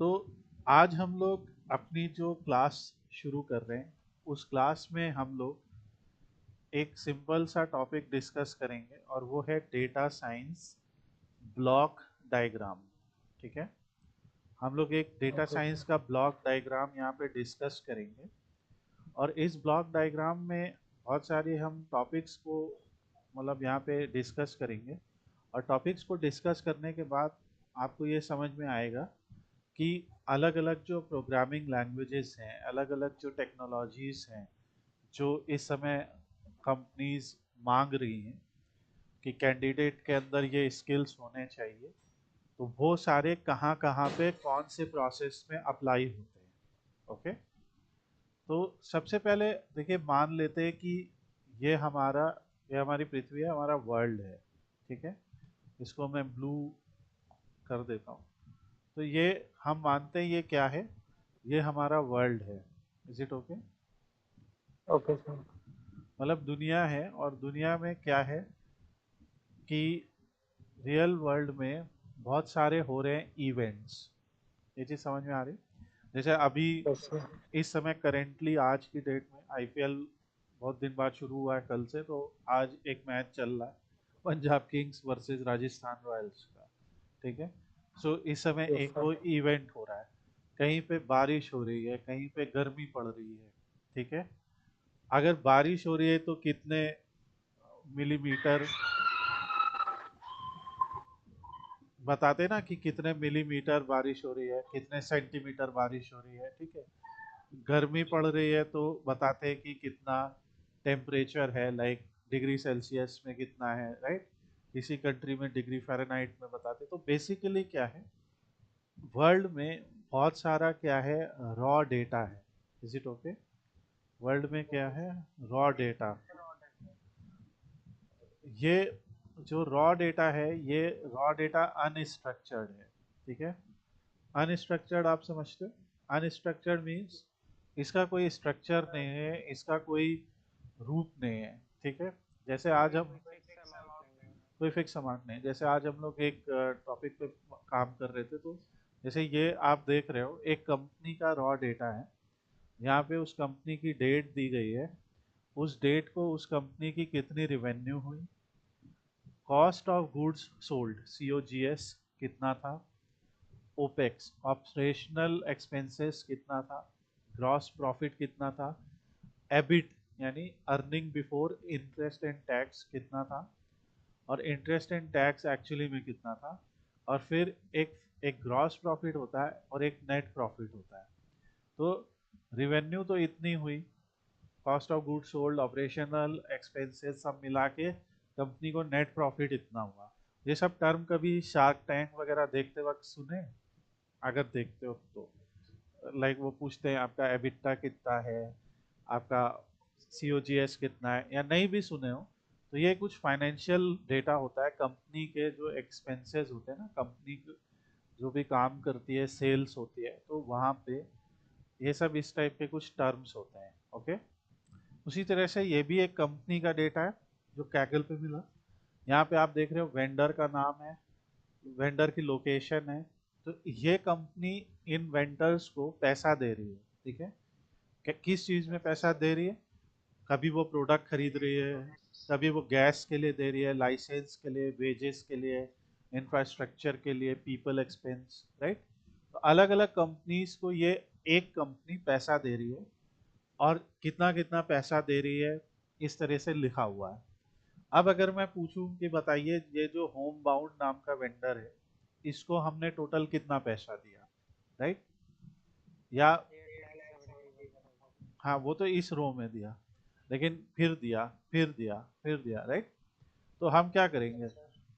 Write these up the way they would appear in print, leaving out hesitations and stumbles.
तो आज हम लोग अपनी जो क्लास शुरू कर रहे हैं उस क्लास में हम लोग एक सिंपल सा टॉपिक डिस्कस करेंगे और वो है डेटा साइंस ब्लॉक डायग्राम। ठीक है, हम लोग एक डेटा ओके साइंस सर। का ब्लॉक डायग्राम यहाँ पे डिस्कस करेंगे और इस ब्लॉक डायग्राम में बहुत सारे हम टॉपिक्स को मतलब यहाँ पे डिस्कस करेंगे और टॉपिक्स को डिस्कस करने के बाद आपको ये समझ में आएगा कि अलग अलग जो प्रोग्रामिंग लैंग्वेजेस हैं, अलग अलग जो टेक्नोलॉजीज हैं जो इस समय कंपनीज मांग रही हैं कि कैंडिडेट के अंदर ये स्किल्स होने चाहिए, तो वो सारे कहाँ कहाँ पे कौन से प्रोसेस में अप्लाई होते हैं। ओके, तो सबसे पहले देखिए, मान लेते हैं कि ये हमारा ये हमारी पृथ्वी है, हमारा वर्ल्ड है। ठीक है, इसको मैं ब्लू कर देता हूँ। तो ये हम मानते हैं ये क्या है, ये हमारा वर्ल्ड है। Is it okay? Okay sir. मतलब दुनिया है और दुनिया में क्या है कि रियल वर्ल्ड में बहुत सारे हो रहे हैं इवेंट्स। ये चीज़ समझ में आ रही? जैसे अभी यस सर। इस समय करेंटली आज की डेट में आईपीएल बहुत दिन बाद शुरू हुआ है कल से, तो आज एक मैच चल रहा है Punjab Kings versus Rajasthan Royals का। ठीक है, सो इस समय यस एक सर। वो इवेंट हो रहा है। कहीं पे बारिश हो रही है, कहीं पे गर्मी पड़ रही है। ठीक है, अगर बारिश हो रही है तो कितने मिलीमीटर बताते ना कि कितने मिलीमीटर बारिश हो रही है, कितने सेंटीमीटर बारिश हो रही है। ठीक है, गर्मी पड़ रही है तो बताते हैं कि कितना टेम्परेचर है, लाइक डिग्री सेल्सियस में कितना है, राइट? किसी कंट्री में डिग्री फ़ारेनहाइट में बताते हैं। तो बेसिकली क्या है, वर्ल्ड में बहुत सारा क्या है, रॉ डेटा है। Is it okay? वर्ल्ड में क्या है, रॉ डेटा। ये जो रॉ डेटा है, ये रॉ डेटा अनस्ट्रक्चर्ड है। ठीक है, अनस्ट्रक्चर्ड आप समझते हो? अनस्ट्रक्चर्ड मीन्स इसका कोई स्ट्रक्चर नहीं है, इसका कोई रूप नहीं है। ठीक है, जैसे आज हम कोई फिक्स अमाउंट नहीं, जैसे आज हम लोग एक टॉपिक पे काम कर रहे थे, तो जैसे ये आप देख रहे हो एक कंपनी का रॉ डेटा है। यहाँ पे उस कंपनी की डेट दी गई है, उस डेट को उस कंपनी की कितनी रिवेन्यू हुई, cost of goods sold COGS कितना था, ओपेक्स ऑपरेशनल एक्सपेंसेस कितना था, ग्रॉस प्रॉफिट कितना था, एबिट यानी earning before interest and tax कितना था, और इंटरेस्ट एंड टैक्स एक्चुअली में कितना था, और फिर एक एक ग्रॉस प्रॉफिट होता है और एक नेट प्रॉफिट होता है। तो रिवेन्यू तो इतनी हुई, cost of goods sold, operational expenses सब मिला के कंपनी को नेट प्रॉफिट इतना हुआ। ये सब टर्म कभी शार्क टैंक वगैरह देखते वक्त सुने? अगर देखते हो तो लाइक वो पूछते हैं आपका एबिटा कितना है, आपका COGS कितना है, या नहीं भी सुने हो तो ये कुछ फाइनेंशियल डेटा होता है। कंपनी के जो एक्सपेंसेस होते हैं ना, कंपनी जो भी काम करती है, सेल्स होती है, तो वहाँ पे ये सब इस टाइप के कुछ टर्म्स होते हैं। ओके, उसी तरह से ये भी एक कंपनी का डेटा है जो कैगल पे मिला। यहाँ पे आप देख रहे हो वेंडर का नाम है, वेंडर की लोकेशन है। तो ये कंपनी इन वेंडर्स को पैसा दे रही है। ठीक है, किस चीज़ में पैसा दे रही है? कभी वो प्रोडक्ट खरीद रही है, कभी वो गैस के लिए दे रही है, लाइसेंस के लिए, वेजेस के लिए, इंफ्रास्ट्रक्चर के लिए, पीपल एक्सपेंस, राइट? तो अलग अलग कंपनीज को ये एक कंपनी पैसा दे रही है, और कितना कितना पैसा दे रही है इस तरह से लिखा हुआ है। अब अगर मैं पूछूं कि बताइए, ये जो होम बाउंड नाम का वेंडर है, इसको हमने टोटल कितना पैसा दिया, राइट? या हाँ, वो तो इस रो में दिया, लेकिन फिर दिया, फिर दिया, फिर दिया, राइट? तो हम क्या करेंगे,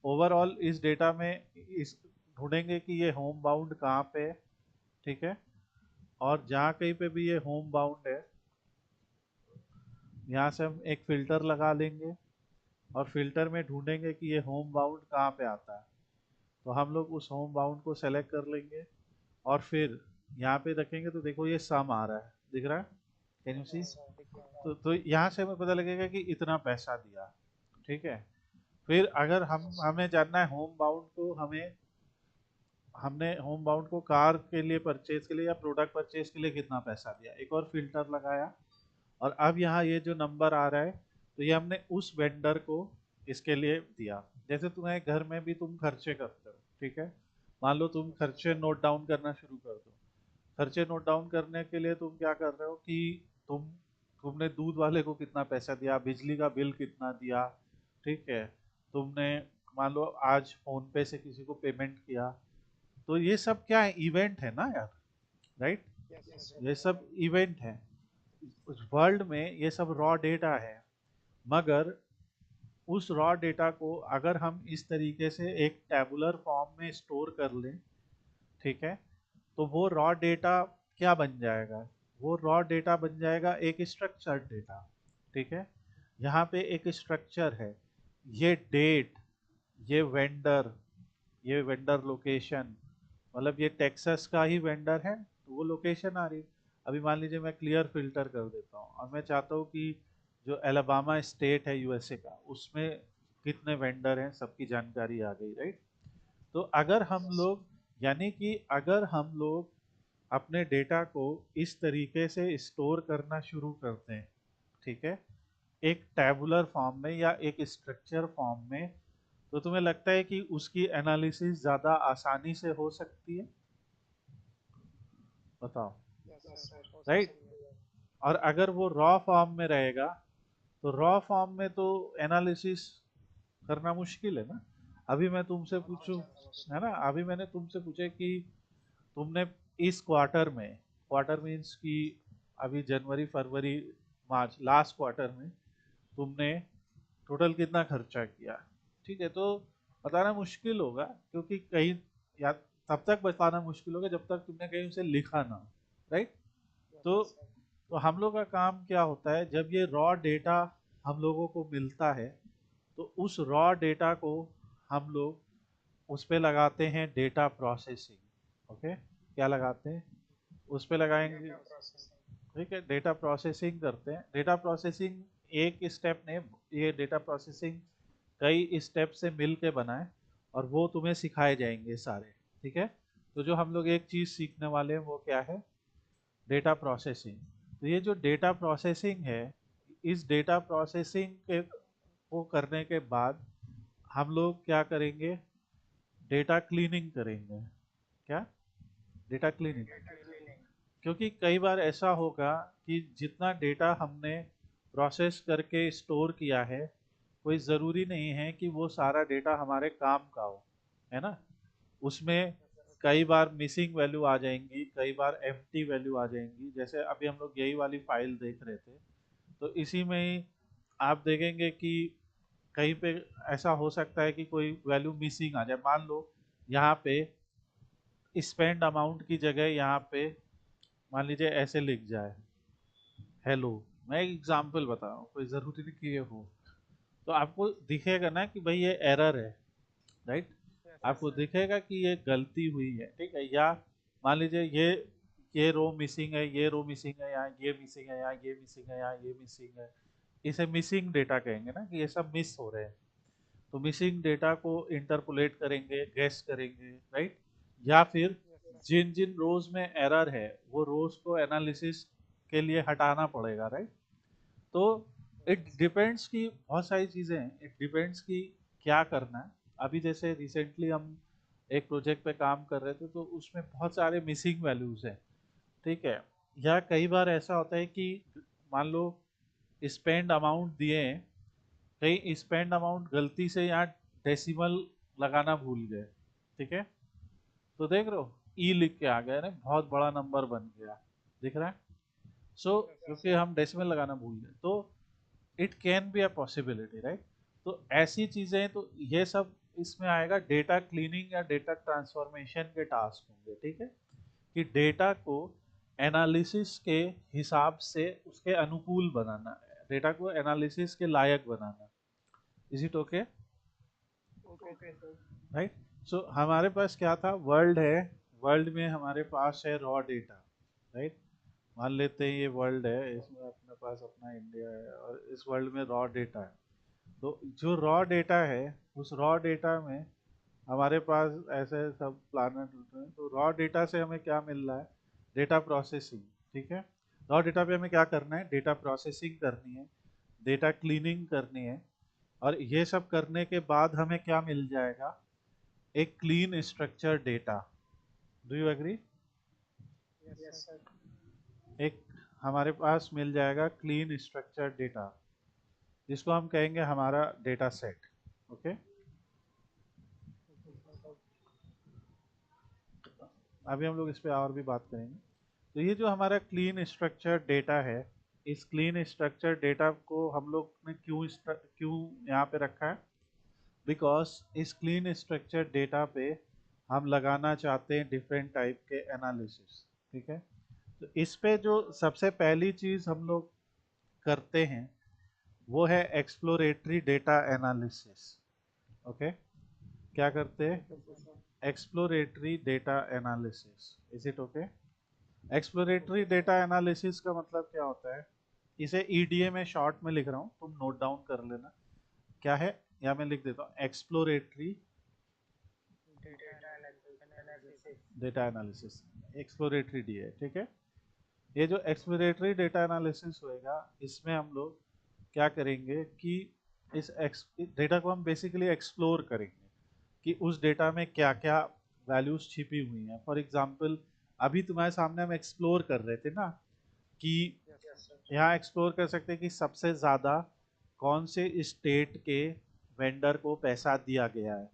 ओवरऑल इस डेटा में इस ढूंढेंगे कि ये होम बाउंड कहाँ पे है। ठीक है, और जहाँ कहीं पे भी ये होम बाउंड है, यहाँ से हम एक फिल्टर लगा लेंगे और फिल्टर में ढूंढेंगे कि ये होम बाउंड कहाँ पे आता है। तो हम लोग उस होम बाउंड को सेलेक्ट कर लेंगे और फिर यहाँ पे रखेंगे, तो देखो ये सम आ रहा है, दिख रहा है? Can you see? तो यहाँ से हमें पता लगेगा कि इतना पैसा दिया। ठीक है, फिर अगर हम हमें जानना है होम बाउंड को हमें हमने होम बाउंड को कार के लिए परचेज के लिए या प्रोडक्ट परचेज के लिए कितना पैसा दिया, एक और फिल्टर लगाया, और अब यहाँ ये जो नंबर आ रहा है तो ये हमने उस वेंडर को इसके लिए दिया। जैसे तुम्हें घर में भी तुम खर्चे करते हो, ठीक है, मान लो तुम खर्चे नोट डाउन करना शुरू कर दो। खर्चे नोट डाउन करने के लिए तुम क्या कर रहे हो कि तुम तुमने दूध वाले को कितना पैसा दिया, बिजली का बिल कितना दिया, ठीक है, तुमने मान लो आज फोन पे से किसी को पेमेंट किया, तो ये सब क्या है, इवेंट है ना यार, राइट, ये सब इवेंट है। उस वर्ल्ड में ये सब रॉ डेटा है, मगर उस रॉ डेटा को अगर हम इस तरीके से एक टैबुलर फॉर्म में स्टोर कर लें, ठीक है, तो वो रॉ डेटा क्या बन जाएगा, वो रॉ डेटा बन जाएगा एक स्ट्रक्चर्ड डेटा, ठीक है। यहाँ पे एक स्ट्रक्चर है, ये डेट, ये वेंडर, ये वेंडर लोकेशन, मतलब ये टेक्सास का ही वेंडर है तो वो लोकेशन आ रही। अभी मान लीजिए मैं क्लियर फिल्टर कर देता हूँ और मैं चाहता हूँ कि जो एलाबामा स्टेट है यूएसए का, उसमें कितने वेंडर हैं सबकी जानकारी आ गई, राइट। तो अगर हम लोग, यानी कि अगर हम लोग अपने डेटा को इस तरीके से स्टोर करना शुरू करते हैं, ठीक है, एक टैबुलर फॉर्म में या एक स्ट्रक्चर फॉर्म में, तो तुम्हें लगता है कि उसकी एनालिसिस ज़्यादा आसानी से हो सकती है, बताओ, राइट। और अगर वो रॉ फॉर्म में रहेगा तो रॉ फॉर्म में तो एनालिसिस करना मुश्किल है ना। अभी मैं तुमसे पूछूं, है ना, अभी मैंने तुमसे पूछे कि तुमने इस क्वार्टर में, क्वार्टर मीन्स कि अभी जनवरी फरवरी मार्च, लास्ट क्वार्टर में तुमने टोटल कितना खर्चा किया, ठीक है, तो बताना मुश्किल होगा, क्योंकि कहीं, या तब तक बताना मुश्किल होगा जब तक तुमने कहीं उसे लिखा ना, राइट। तो तो हम लोग का काम क्या होता है, जब ये रॉ डेटा हम लोगों को मिलता है तो उस रॉ डेटा को हम लोग उस पे लगाते हैं डेटा प्रोसेसिंग, ओके, क्या लगाते हैं, उस पे लगाएंगे, ठीक है, डेटा प्रोसेसिंग करते हैं। डेटा प्रोसेसिंग एक स्टेप ने, ये डेटा प्रोसेसिंग कई स्टेप से मिल के बना है और वो तुम्हें सिखाए जाएंगे सारे, ठीक है। तो जो हम लोग एक चीज़ सीखने वाले हैं वो क्या है, डेटा प्रोसेसिंग। तो ये जो डेटा प्रोसेसिंग है, इस डेटा प्रोसेसिंग के को करने के बाद हम लोग क्या करेंगे, डेटा क्लीनिंग करेंगे। क्या, डेटा क्लीनिंग, क्योंकि कई बार ऐसा होगा कि जितना डेटा हमने प्रोसेस करके स्टोर किया है, कोई ज़रूरी नहीं है कि वो सारा डेटा हमारे काम का हो, है ना। उसमें कई बार मिसिंग वैल्यू आ जाएंगी, कई बार एम्प्टी वैल्यू आ जाएंगी, जैसे अभी हम लोग यही वाली फाइल देख रहे थे, तो इसी में ही आप देखेंगे कि कहीं पे ऐसा हो सकता है कि कोई वैल्यू मिसिंग आ जाए। मान लो यहाँ पे स्पेंड अमाउंट की जगह यहाँ पे मान लीजिए ऐसे लिख जाए हेलो, मैं एक एग्जांपल बता रहा हूँ, कोई ज़रूरी नहीं कि ये हो, तो आपको दिखेगा ना कि भाई ये एरर है, राइट, आपको दिखेगा कि ये गलती हुई है, ठीक है, या मान लीजिए ये रो मिसिंग है, ये रो मिसिंग है, यहाँ ये मिसिंग है, यहाँ ये मिसिंग है, यहाँ ये मिसिंग है, इसे मिसिंग डेटा कहेंगे ना, कि ये सब मिस हो रहे हैं। तो मिसिंग डेटा को इंटरपोलेट करेंगे, गैस करेंगे, राइट, या फिर जिन जिन रोज में एरर है वो रोज को एनालिसिस के लिए हटाना पड़ेगा, राइट। तो इट डिपेंड्स कि बहुत सारी चीज़ें हैं, इट डिपेंड्स कि क्या करना है। अभी जैसे रिसेंटली हम एक प्रोजेक्ट पे काम कर रहे थे तो उसमें बहुत सारे मिसिंग वैल्यूज़ हैं, ठीक है, या कई बार ऐसा होता है कि मान लो स्पेंड अमाउंट दिए हैं, कहीं स्पेंड अमाउंट गलती से यहाँ डेसिमल लगाना भूल गए, ठीक है, तो देख रहे हो ई लिख के आ गया ना, बहुत बड़ा नंबर बन गया, दिख रहा है। सो क्योंकि हम डेसिमल लगाना भूल गए, तो it can be a possibility, right. तो ऐसी चीजें, तो ये सब इसमें आएगा, डेटा क्लीनिंग या डेटा ट्रांसफॉर्मेशन के टास्क होंगे, ठीक है, कि डेटा को एनालिसिस के हिसाब से उसके अनुकूल बनाना, डेटा को एनालिसिस के लायक बनाना। Is it okay, right. So हमारे पास क्या था, वर्ल्ड है, वर्ल्ड में हमारे पास है रॉ डेटा, राइट। मान लेते हैं ये वर्ल्ड है, इसमें अपने पास अपना इंडिया है और इस वर्ल्ड में रॉ डेटा है। तो जो रॉ डेटा है, उस रॉ डेटा में हमारे पास ऐसे सब प्लानट होते हैं। तो रॉ डेटा से हमें क्या मिल रहा है? Data processing. ठीक है, रॉ डेटा पे हमें क्या करना है? डेटा प्रोसेसिंग करनी है, डेटा क्लीनिंग करनी है, और ये सब करने के बाद हमें क्या मिल जाएगा? एक clean structure data. Do you agree? Yes sir. एक हमारे पास मिल जाएगा क्लीन स्ट्रक्चर डेटा, जिसको हम कहेंगे हमारा डेटा सेट। ओके, अभी हम लोग इस पे और भी बात करेंगे। तो ये जो हमारा क्लीन स्ट्रक्चर डेटा है, इस क्लीन स्ट्रक्चर डेटा को हम लोग ने क्यों यहाँ पे रखा है? बिकॉज इस क्लीन स्ट्रक्चर डेटा पे हम लगाना चाहते हैं डिफरेंट टाइप के एनालिसिस। ठीक है, तो इस पे जो सबसे पहली चीज हम लोग करते हैं वो है एक्सप्लोरेटरी डेटा एनालिसिस। ओके, क्या करते हैं? Okay sir. Exploratory data analysis. Is it okay? Exploratory data analysis का मतलब क्या होता है? इसे ईडीए में शॉर्ट में लिख रहा हूँ, तुम नोट डाउन कर लेना। क्या है? या मैं लिख देता हूँ exploratory data analysis. Data analysis, exploratory D है। ठीक है, ये जो एक्सप्लोरेटरी डेटा एनालिसिस होएगा, इसमें हम लोग क्या करेंगे कि इस डेटा को हम बेसिकली एक्सप्लोर करेंगे कि उस डेटा में क्या क्या वैल्यूज छिपी हुई हैं। फॉर एग्जांपल, अभी तुम्हारे सामने हम एक्सप्लोर कर रहे थे ना कि यस सर। यहाँ एक्सप्लोर कर सकते हैं कि सबसे ज़्यादा कौन से स्टेट के वेंडर को पैसा दिया गया है,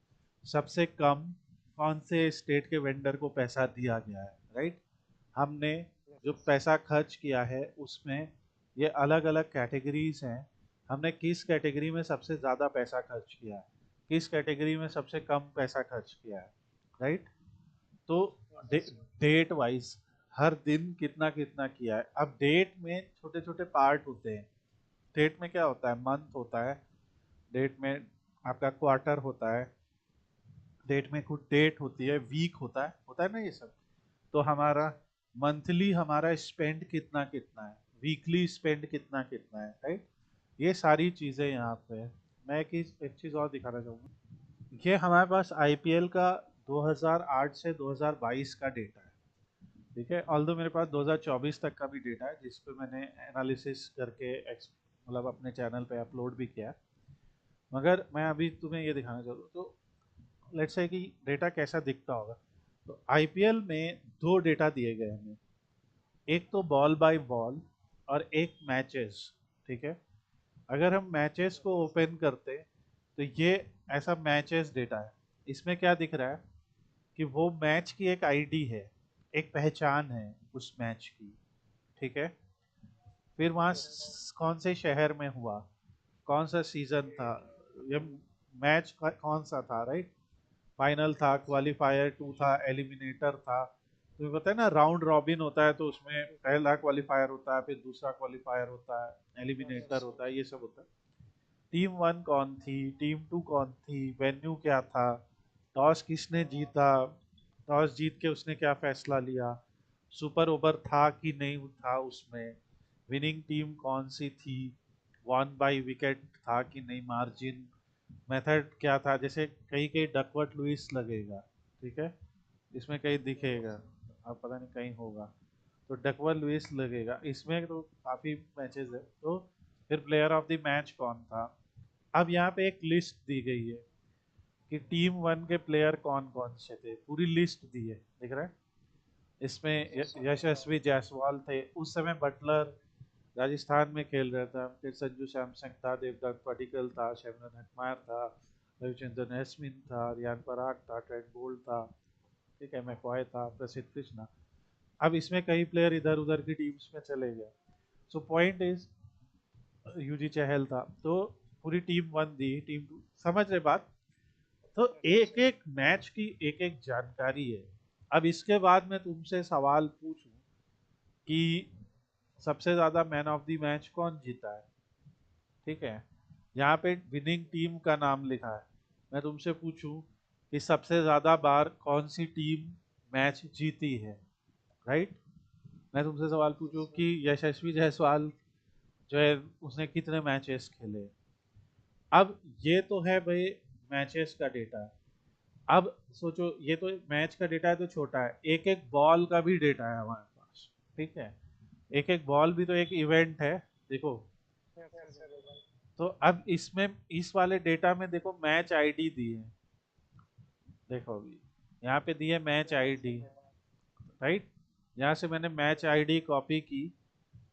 सबसे कम कौन से स्टेट के वेंडर को पैसा दिया गया है। राइट, हमने जो पैसा खर्च किया है उसमें ये अलग अलग कैटेगरीज हैं। हमने किस कैटेगरी में सबसे ज़्यादा पैसा खर्च किया है, किस कैटेगरी में सबसे कम पैसा खर्च किया है। राइट, तो डेट वाइज हर दिन कितना कितना किया है। अब डेट में छोटे छोटे पार्ट होते हैं। डेट में क्या होता है? मंथ होता है, डेट में आपका क्वार्टर होता है, डेट में कुछ डेट होती है, वीक होता है ना ये सब। तो हमारा मंथली हमारा स्पेंड कितना कितना है, वीकली स्पेंड कितना कितना है। राइट, ये सारी चीज़ें यहाँ पे है। मैं एक चीज़ और दिखाना चाहूँगा। ये हमारे पास आईपीएल का 2008 से 2022 का डेटा है। ठीक है, ऑल्दो मेरे पास 2024 तक का भी डेटा है जिस पे मैंने एनालिसिस करके मतलब अपने चैनल पे अपलोड भी किया है। मगर मैं अभी तुम्हें ये दिखाना चाहता हूँ। तो लेट्स से कि डेटा कैसा दिखता होगा। तो आईपीएल में दो डेटा दिए गए हैं, एक तो बॉल बाय बॉल और एक मैचेस। ठीक है, अगर हम मैचेस को ओपन करते तो ये ऐसा मैचेस डेटा है। इसमें क्या दिख रहा है कि वो मैच की एक आईडी है, एक पहचान है उस मैच की। ठीक है, फिर वहाँ कौन से शहर में हुआ, कौन सा सीजन था, ये मैच कौन सा था। राइट, फाइनल था, क्वालिफायर टू था, एलिमिनेटर था। तुम्हें पता है ना, राउंड रॉबिन होता है तो उसमें पहला क्वालिफायर होता है, फिर दूसरा क्वालिफायर होता है, एलिमिनेटर होता है, ये सब होता है। टीम वन कौन थी, टीम टू कौन थी, वेन्यू क्या था, टॉस किसने जीता, टॉस जीत के उसने क्या फैसला लिया, सुपर ओवर था कि नहीं था उसमें, विनिंग टीम कौन सी थी, वन बाय विकेट था कि नहीं, मार्जिन, मेथड क्या था। जैसे कहीं कहीं डकवर्थ लुइस लगेगा। ठीक है, इसमें कहीं दिखेगा, अब पता नहीं कहीं होगा, तो डकवर्थ लुइस लगेगा इसमें। तो काफ़ी मैचेस है। तो फिर प्लेयर ऑफ द मैच कौन था। अब यहाँ पे एक लिस्ट दी गई है कि टीम वन के प्लेयर कौन कौन से थे, पूरी लिस्ट दी है, दिख रहा है। इसमें यशस्वी जायसवाल थे उस समय, बटलर राजस्थान में खेल रहा था, फिर संजू सैमसन था, देवदत्त पडिक्कल था, शैमरन हेटमायर था, रविचंद्रन अश्विन था, रियान पराग था, ट्रेंट बोल्ट था, ठीक है, मैकॉय था, प्रसिद्ध कृष्णा। अब इसमें कई प्लेयर इधर उधर की टीम्स में चले गए। So point is, Yuzi Chahal था, तो पूरी टीम वन दी, टीम टू, समझ रहे बात। तो एक एक मैच की एक एक जानकारी है। अब इसके बाद मैं तुमसे सवाल पूछूं कि सबसे ज्यादा मैन ऑफ द मैच कौन जीता है। ठीक है, यहाँ पे विनिंग टीम का नाम लिखा है। मैं तुमसे पूछूं कि सबसे ज्यादा बार कौन सी टीम मैच जीती है। राइट, मैं तुमसे सवाल पूछूं कि यशस्वी जायसवाल जो है उसने कितने मैचेस खेले। अब ये तो है भाई मैचेस का डेटा। अब सोचो ये तो मैच का डेटा है तो छोटा है, एक एक बॉल का भी डेटा है हमारे पास, ठीक है, एक एक बॉल भी तो एक इवेंट है, देखो। Yes, sir. Right. तो अब इसमें इस वाले डेटा में देखो मैच आईडी दी है, देखो अभी यहाँ पे दी है match Yes, ID, sir. Right. यहाँ से मैंने मैच आईडी कॉपी की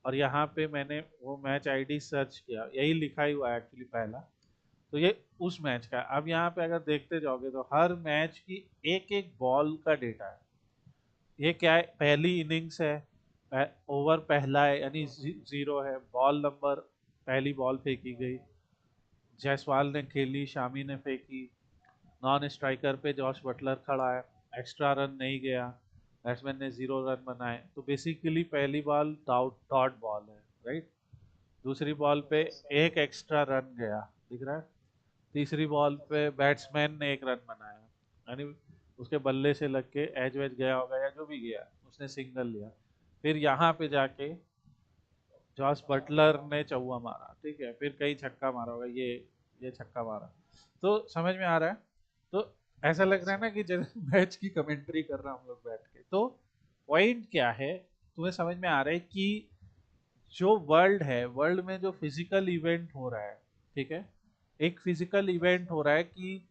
और यहाँ पे मैंने वो मैच आईडी सर्च किया, यही लिखा ही हुआ है एक्चुअली पहला। तो ये उस मैच का है। अब यहाँ पे अगर देखते जाओगे तो हर मैच की एक एक बॉल का डेटा है। ये क्या है, पहली इनिंग्स है, ओवर पहला है यानी जीरो है, बॉल नंबर, पहली बॉल फेंकी गई, जायसवाल ने खेली, शामी ने फेंकी, नॉन स्ट्राइकर पे जॉश बटलर खड़ा है, एक्स्ट्रा रन नहीं गया, बैट्समैन ने 0 रन बनाए, तो बेसिकली पहली बॉल डॉट बॉल है, राइट। दूसरी बॉल पे Yes, sir. एक एक्स्ट्रा रन गया, दिख रहा है। तीसरी बॉल पे बैट्समैन ने 1 रन बनाया, यानी उसके बल्ले से लग के एज वेज गया होगा या जो भी गया, उसने सिंगल लिया। फिर यहाँ पे जाके जॉस बटलर ने चौका मारा, ठीक है, फिर कई छक्का मारा होगा, ये छक्का मारा। तो समझ में आ रहा है। तो ऐसा लग Yes, रहा है sir. ना कि जैसे मैच की कमेंट्री कर रहे हैं हम लोग बैठ के। तो पॉइंट क्या है, तुम्हें समझ में आ रहा है कि जो वर्ल्ड है, वर्ल्ड में जो फिजिकल इवेंट हो रहा है, ठीक है, एक फिजिकल इवेंट हो रहा है कि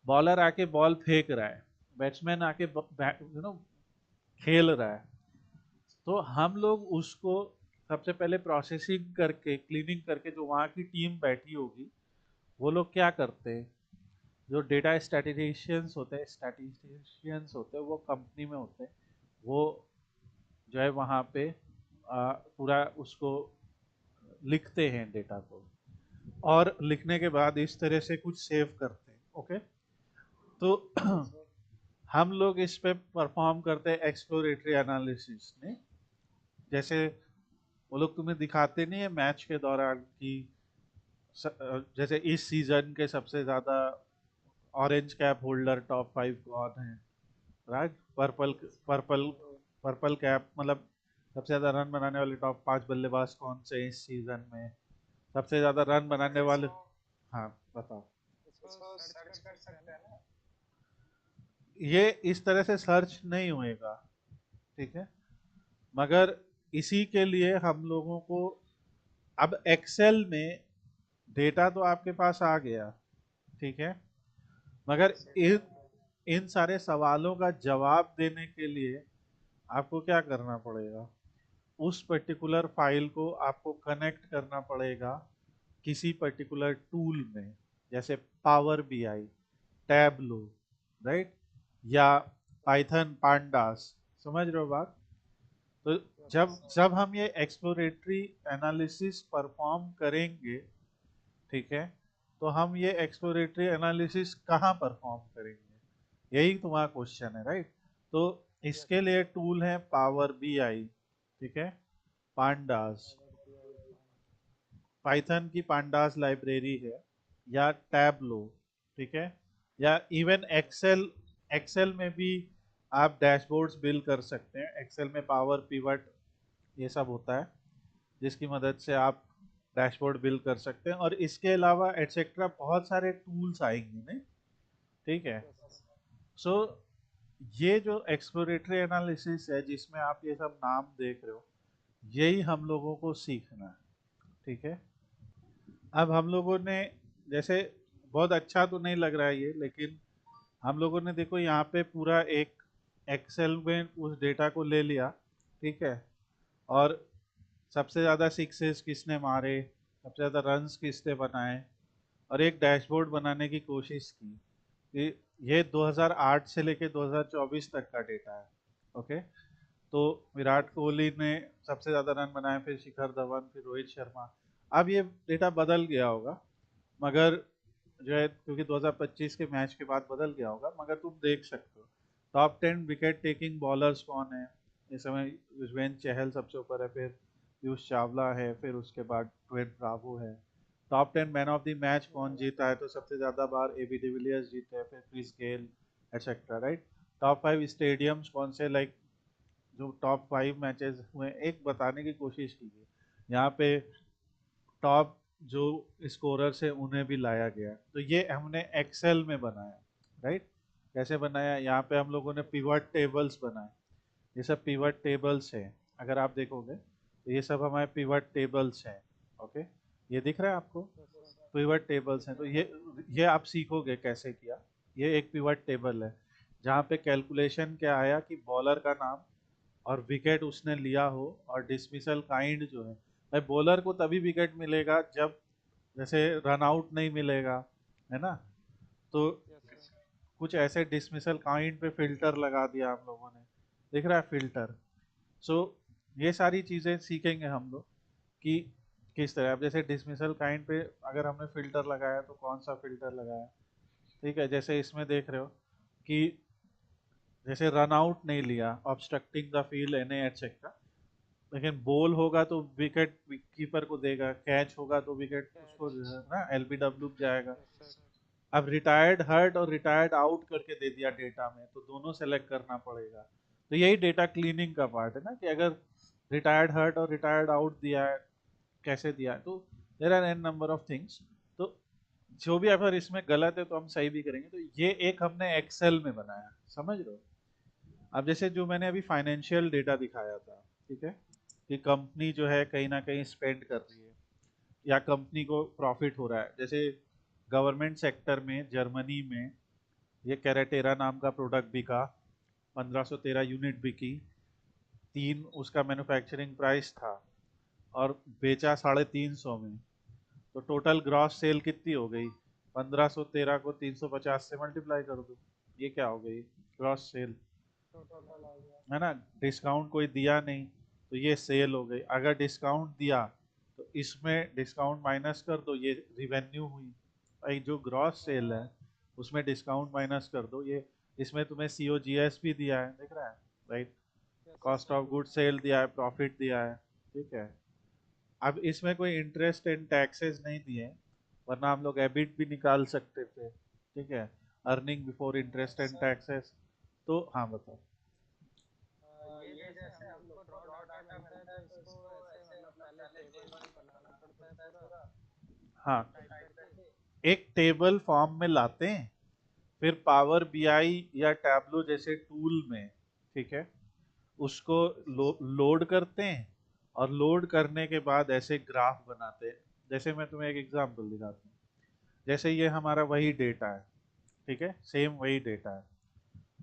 बॉलर आके बॉल फेंक रहा है, बैट्समैन आके खेल रहा है। तो हम लोग उसको सबसे पहले प्रोसेसिंग करके, क्लीनिंग करके, जो वहाँ की टीम बैठी होगी वो लोग क्या करते हैं, जो डेटा स्टैटिस्टिशियंस होते हैं वो कंपनी में होते हैं, वो जो है वहाँ पे पूरा उसको लिखते हैं डेटा को, और लिखने के बाद इस तरह से कुछ सेव करते हैं, ओके। तो Yes, sir. हम लोग इस पे परफॉर्म करते हैं एक्सप्लोरेटरी एनालिसिस में। जैसे वो लोग तुम्हें दिखाते नहीं है मैच के दौरान कि जैसे इस सीजन के सबसे ज्यादा ऑरेंज कैप होल्डर टॉप 5 कौन है, राइट। पर्पल पर्पल कैप मतलब सबसे ज्यादा रन बनाने वाले टॉप 5 बल्लेबाज कौन से हैं इस सीजन में, सबसे ज्यादा रन बनाने वाले। इसको हाँ बताओ। इसको सर्च कर सकते हैं ना? ये इस तरह से सर्च नहीं होएगा, ठीक है, मगर इसी के लिए हम लोगों को अब एक्सेल में डेटा तो आपके पास आ गया, ठीक है, मगर Yes, sir. इन सारे सवालों का जवाब देने के लिए आपको क्या करना पड़ेगा, उस पर्टिकुलर फाइल को आपको कनेक्ट करना पड़ेगा किसी पर्टिकुलर टूल में, जैसे पावर बीआई, टैबलो, राइट, या पाइथन पांडास। समझ रहे हो बात। तो जब Yes, जब हम ये एक्सप्लोरेटरी एनालिसिस परफॉर्म करेंगे, ठीक है, तो हम ये एक्सप्लोरेटरी एनालिसिस कहाँ परफॉर्म करेंगे, यही तुम्हारा क्वेश्चन है, राइट। तो इसके लिए टूल है पावर बीआई, ठीक है, पांडास, पाइथन की पांडास लाइब्रेरी है, या टैबलो, ठीक है, या इवन एक्सेल, एक्सेल में भी आप डैशबोर्ड्स बिल्ड कर सकते हैं। एक्सेल में पावर पिवट ये सब होता है जिसकी मदद से आप डैशबोर्ड बिल्ड कर सकते हैं, और इसके अलावा एटसेट्रा बहुत सारे टूल्स आएंगे नहीं, ठीक है। yes, सो ये जो एक्सप्लोरेटरी एनालिसिस है जिसमें आप ये सब नाम देख रहे हो, यही हम लोगों को सीखना है, ठीक है। अब हम लोगों ने जैसे, बहुत अच्छा तो नहीं लग रहा है ये, लेकिन हम लोगों ने देखो यहाँ पे पूरा एक एक्सेल में उस डेटा को ले लिया, ठीक है, और सबसे ज़्यादा सिक्सेस किसने मारे, सबसे ज़्यादा रन्स किसने बनाए, और एक डैशबोर्ड बनाने की कोशिश की कि ये 2008 से लेके 2024 तक का डेटा है, ओके। तो विराट कोहली ने सबसे ज़्यादा रन बनाए, फिर शिखर धवन, फिर रोहित शर्मा। अब ये डेटा बदल गया होगा, मगर जो है क्योंकि 2025 के मैच के बाद बदल गया होगा, मगर तुम देख सकते हो टॉप 10 विकेट टेकिंग बॉलर्स कौन है इस समय। युजवेंद्र चहल सबसे ऊपर है, फिर पीयूष चावला है, फिर उसके बाद ट्वेंट ब्रावो है। Top 10 man of the match कौन जीता है, तो सबसे ज़्यादा बार एबी डिविलियर्स जीते हैं, फिर Chris Gayle, etcetera, right. Top 5 stadiums कौन से, लाइक जो टॉप 5 मैचेस हुए, एक बताने की कोशिश कीजिए यहाँ पे टॉप जो स्कोरर्स है उन्हें भी लाया गया, तो ये हमने एक्सेल में बनाया, राइट। कैसे बनाया, यहाँ पे हम लोगों ने पिवट टेबल्स बनाए। ये सब पिवट टेबल्स हैं, अगर आप देखोगे तो ये सब हमारे पिवट टेबल्स हैं। ओके, ये दिख रहा है आपको, यस सर। पिवट टेबल्स हैं। तो ये आप सीखोगे कैसे किया। ये एक पिवट टेबल है जहाँ पे कैलकुलेशन क्या आया कि बॉलर का नाम और विकेट उसने लिया हो और डिसमिसल काइंड जो है, भाई बॉलर को तभी विकेट मिलेगा जब जैसे रन आउट नहीं मिलेगा, है ना। तो यस सर। कुछ ऐसे डिसमिसल काइंड पे फिल्टर लगा दिया हम लोगों ने, दिख रहा है फिल्टर। सो ये सारी चीज़ें सीखेंगे हम लोग कि किस तरह। अब जैसे डिसमिसल काइंड पे अगर हमने फिल्टर लगाया तो कौन सा फिल्टर लगाया, ठीक है। जैसे इसमें देख रहे हो कि जैसे रन आउट नहीं लिया, obstructing the field and etcetera, लेकिन बॉल होगा तो विकेट कीपर को देगा, कैच होगा तो विकेट उसको कैच। जो है ना एलबीडब्ल्यू जाएगा। Yes sir. अब रिटायर्ड हर्ट और रिटायर्ड आउट करके दे दिया डेटा में, तो दोनों सेलेक्ट करना पड़ेगा। तो यही डेटा क्लीनिंग का पार्ट है ना, कि अगर रिटायर्ड हर्ट और रिटायर्ड आउट दिया है, कैसे दिया है, तो there are an number of things. तो जो भी अगर इसमें गलत है तो हम सही भी करेंगे। तो ये एक हमने एक्सेल में बनाया, समझ रहे हो। अब जैसे जो मैंने अभी फाइनेंशियल डेटा दिखाया था, ठीक है, कि कंपनी जो है कहीं ना कहीं स्पेंड कर रही है या कंपनी को प्रॉफिट हो रहा है। जैसे गवर्नमेंट सेक्टर में जर्मनी में ये कैरेटेरा नाम का प्रोडक्ट बिका, 1513 यूनिट बिकी, तीन उसका मैन्युफैक्चरिंग प्राइस था और बेचा 350 में। तो टोटल ग्रॉस सेल कितनी हो गई, 1513 को 350 से मल्टीप्लाई कर दो, ये क्या हो गई, ग्रॉस सेल, टोटल आ गया। है ना। डिस्काउंट कोई दिया नहीं तो ये सेल हो गई। अगर डिस्काउंट दिया तो इसमें डिस्काउंट माइनस कर दो, ये रिवेन्यू हुई। भाई जो ग्रॉस सेल है उसमें डिस्काउंट माइनस कर दो, ये इसमें तुम्हें सीओजीएस भी दिया है, दिख रहा है, right. Yes cost sir. Of good sale दिया है, प्रॉफिट दिया है, ठीक है। अब इसमें कोई इंटरेस्ट एंड टैक्सेस नहीं दिए, वरना हम लोग एबिट भी निकाल सकते थे, ठीक है, earning before interest and sir taxes. तो हाँ बताओ। ये जैसे हम लोग को रॉ डाटा मिलता है तो इसको ऐसे मतलब पहले टेबल बनाना पड़ता है पूरा हाँ, टाइप करके। एक टेबल फॉर्म में लाते हैं, फिर पावर बीआई या टैबलो जैसे टूल में, ठीक है, उसको लोड करते हैं और लोड करने के बाद ऐसे ग्राफ बनाते हैं। जैसे मैं तुम्हें एक एग्जांपल दिखाता हूँ। जैसे ये हमारा वही डेटा है, ठीक है, सेम वही डेटा है,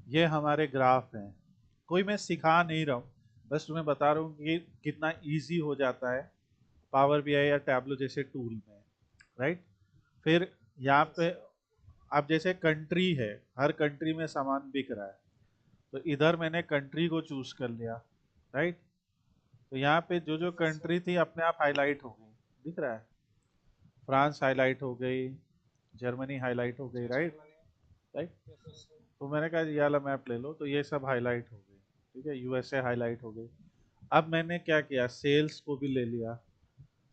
ये हमारे ग्राफ हैं। कोई मैं सिखा नहीं रहा हूँ, बस तुम्हें बता रहा हूँ कि कितना इजी हो जाता है पावर बीआई या टैबलो जैसे टूल में, राइट। फिर यहाँ यस पे सर। अब जैसे कंट्री है, हर कंट्री में सामान बिक रहा है, तो इधर मैंने कंट्री को चूज कर लिया, राइट। तो यहाँ पे जो जो यस सर। कंट्री थी अपने आप हाईलाइट हो गई, दिख रहा है, फ्रांस हाईलाइट हो गई, जर्मनी हाईलाइट हो गई, right, Germany. Right. Yes sir. तो मैंने कहा ये वाला मैप ले लो, तो ये सब हाईलाइट हो गई, ठीक है, यूएसए हाईलाइट हो गई। अब मैंने क्या किया, सेल्स को भी ले लिया।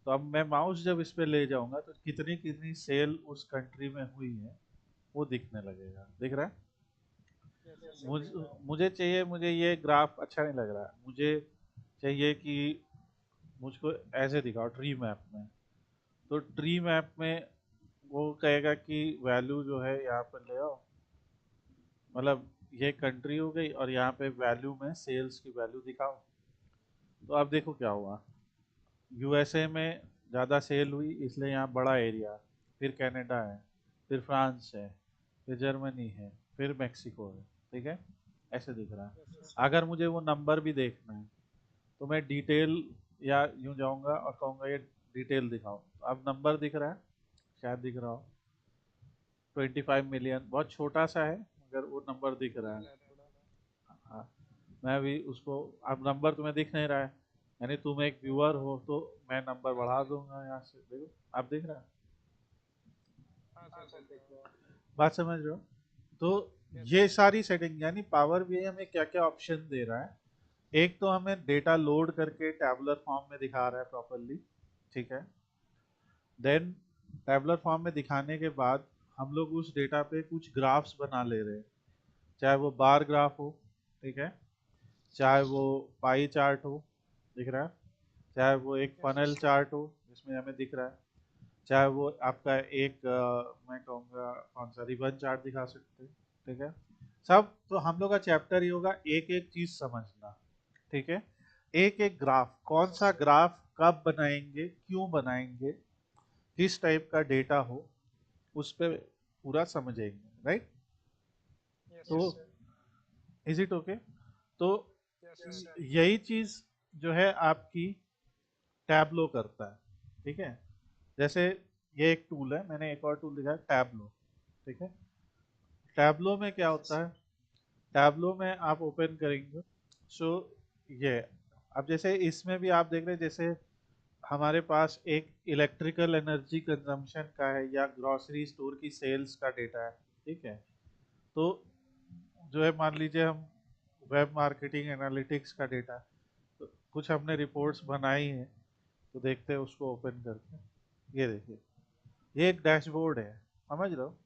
तो अब मैं माउस जब इस पे ले जाऊंगा तो कितनी कितनी सेल उस कंट्री में हुई है वो दिखने लगेगा, दिख रहा है। यस सर दिख मुझे रहा है। मुझे चाहिए, मुझे ये ग्राफ अच्छा नहीं लग रहा, मुझे चाहिए कि मुझको ऐसे दिखाओ ट्री मैप में। तो ट्री मैप में वो कहेगा कि वैल्यू जो है यहाँ पर ले आओ, मतलब ये कंट्री हो गई और यहाँ पे वैल्यू में सेल्स की वैल्यू दिखाओ। तो अब देखो क्या हुआ, यूएसए में ज़्यादा सेल हुई इसलिए यहाँ बड़ा एरिया, फिर कनाडा है, फिर फ्रांस है, फिर जर्मनी है, फिर मेक्सिको है, ठीक है, ऐसे दिख रहा है। Yes sir. अगर मुझे वो नंबर भी देखना है तो मैं डिटेल या यूँ जाऊँगा और कहूँगा ये डिटेल दिखाओ। अब नंबर दिख रहा है, शायद दिख रहा हो, 25 मिलियन, बहुत छोटा सा है मगर वो नंबर दिख रहा दिख है। रहा है थोड़ा। हाँ, मैं भी उसको, अब नंबर तुम्हें दिख नहीं रहा है, यानी तुम एक व्यूअर हो तो मैं नंबर बढ़ा दूंगा यहाँ से, देखो आप दिख रहा है, हाँ सर दिख रहा है। बात समझ रहे हो। तो यस ये सर। सारी सेटिंग, यानी पावर बीआई हमें क्या क्या ऑप्शन दे रहा है। एक तो हमें डेटा लोड करके टैबुलर फॉर्म में दिखा रहा है प्रॉपरली, ठीक है। देन टैबुलर फॉर्म में दिखाने के बाद हम लोग उस डेटा पे कुछ ग्राफ्स बना ले रहे हैं, चाहे वो बार ग्राफ हो, ठीक है, चाहे वो पाई चार्ट हो, दिख रहा है, चाहे वो एक यस सर। फनल चार्ट हो जिसमें हमें दिख रहा है, चाहे वो आपका एक मैं कहूँगा कौन सा रिबन चार्ट दिखा सकते हैं, ठीक है। सब तो हम लोग का चैप्टर ये होगा एक एक चीज समझना, ठीक है। एक एक ग्राफ, कौन सा ग्राफ कब बनाएंगे, क्यों बनाएंगे, किस टाइप का डेटा हो, उस पे पूरा समझेंगे, राइट। यस तो सर। Is it okay? तो यस सर। यही चीज जो है आपकी टैबलो करता है, ठीक है। जैसे ये एक टूल है, मैंने एक और टूल दिखा है टैबलो, ठीक है। टैबलो में क्या यस होता है, सर। टैबलो में आप ओपन करेंगे, सो ये अब जैसे इसमें भी आप देख रहे हैं, जैसे हमारे पास एक इलेक्ट्रिकल एनर्जी कंजम्पशन का है या ग्रोसरी स्टोर की सेल्स का डेटा है, ठीक है। तो जो है मान लीजिए हम वेब मार्केटिंग एनालिटिक्स का डेटा, तो कुछ हमने रिपोर्ट्स बनाई हैं, तो देखते हैं उसको ओपन करके। ये देखिए, ये एक डैशबोर्ड है, समझ रहे हो।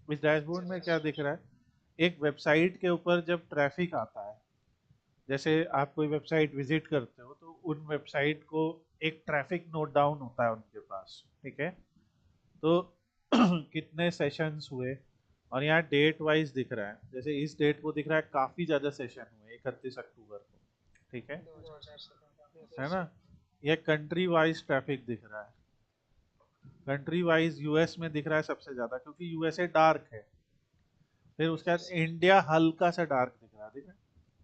इस डैशबोर्ड में क्या दिख रहा है, एक वेबसाइट के ऊपर जब ट्रैफिक आता है, जैसे आप कोई वेबसाइट विजिट करते हो तो उन वेबसाइट को एक ट्रैफिक नोट डाउन होता है उनके पास, ठीक है। तो कितने सेशंस हुए, और यहाँ डेट वाइज दिख रहा है, जैसे इस डेट को दिख रहा है काफी ज्यादा सेशन हुए 31 अक्टूबर को, ठीक है 2017। यस है ना। सर। ये कंट्री वाइज ट्रैफिक दिख रहा है, कंट्री वाइज यूएस में दिख रहा है सबसे ज्यादा, क्योंकि यूएसए डार्क है। फिर उसके बाद यस। इंडिया हल्का सा डार्क दिख रहा है, ठीक है,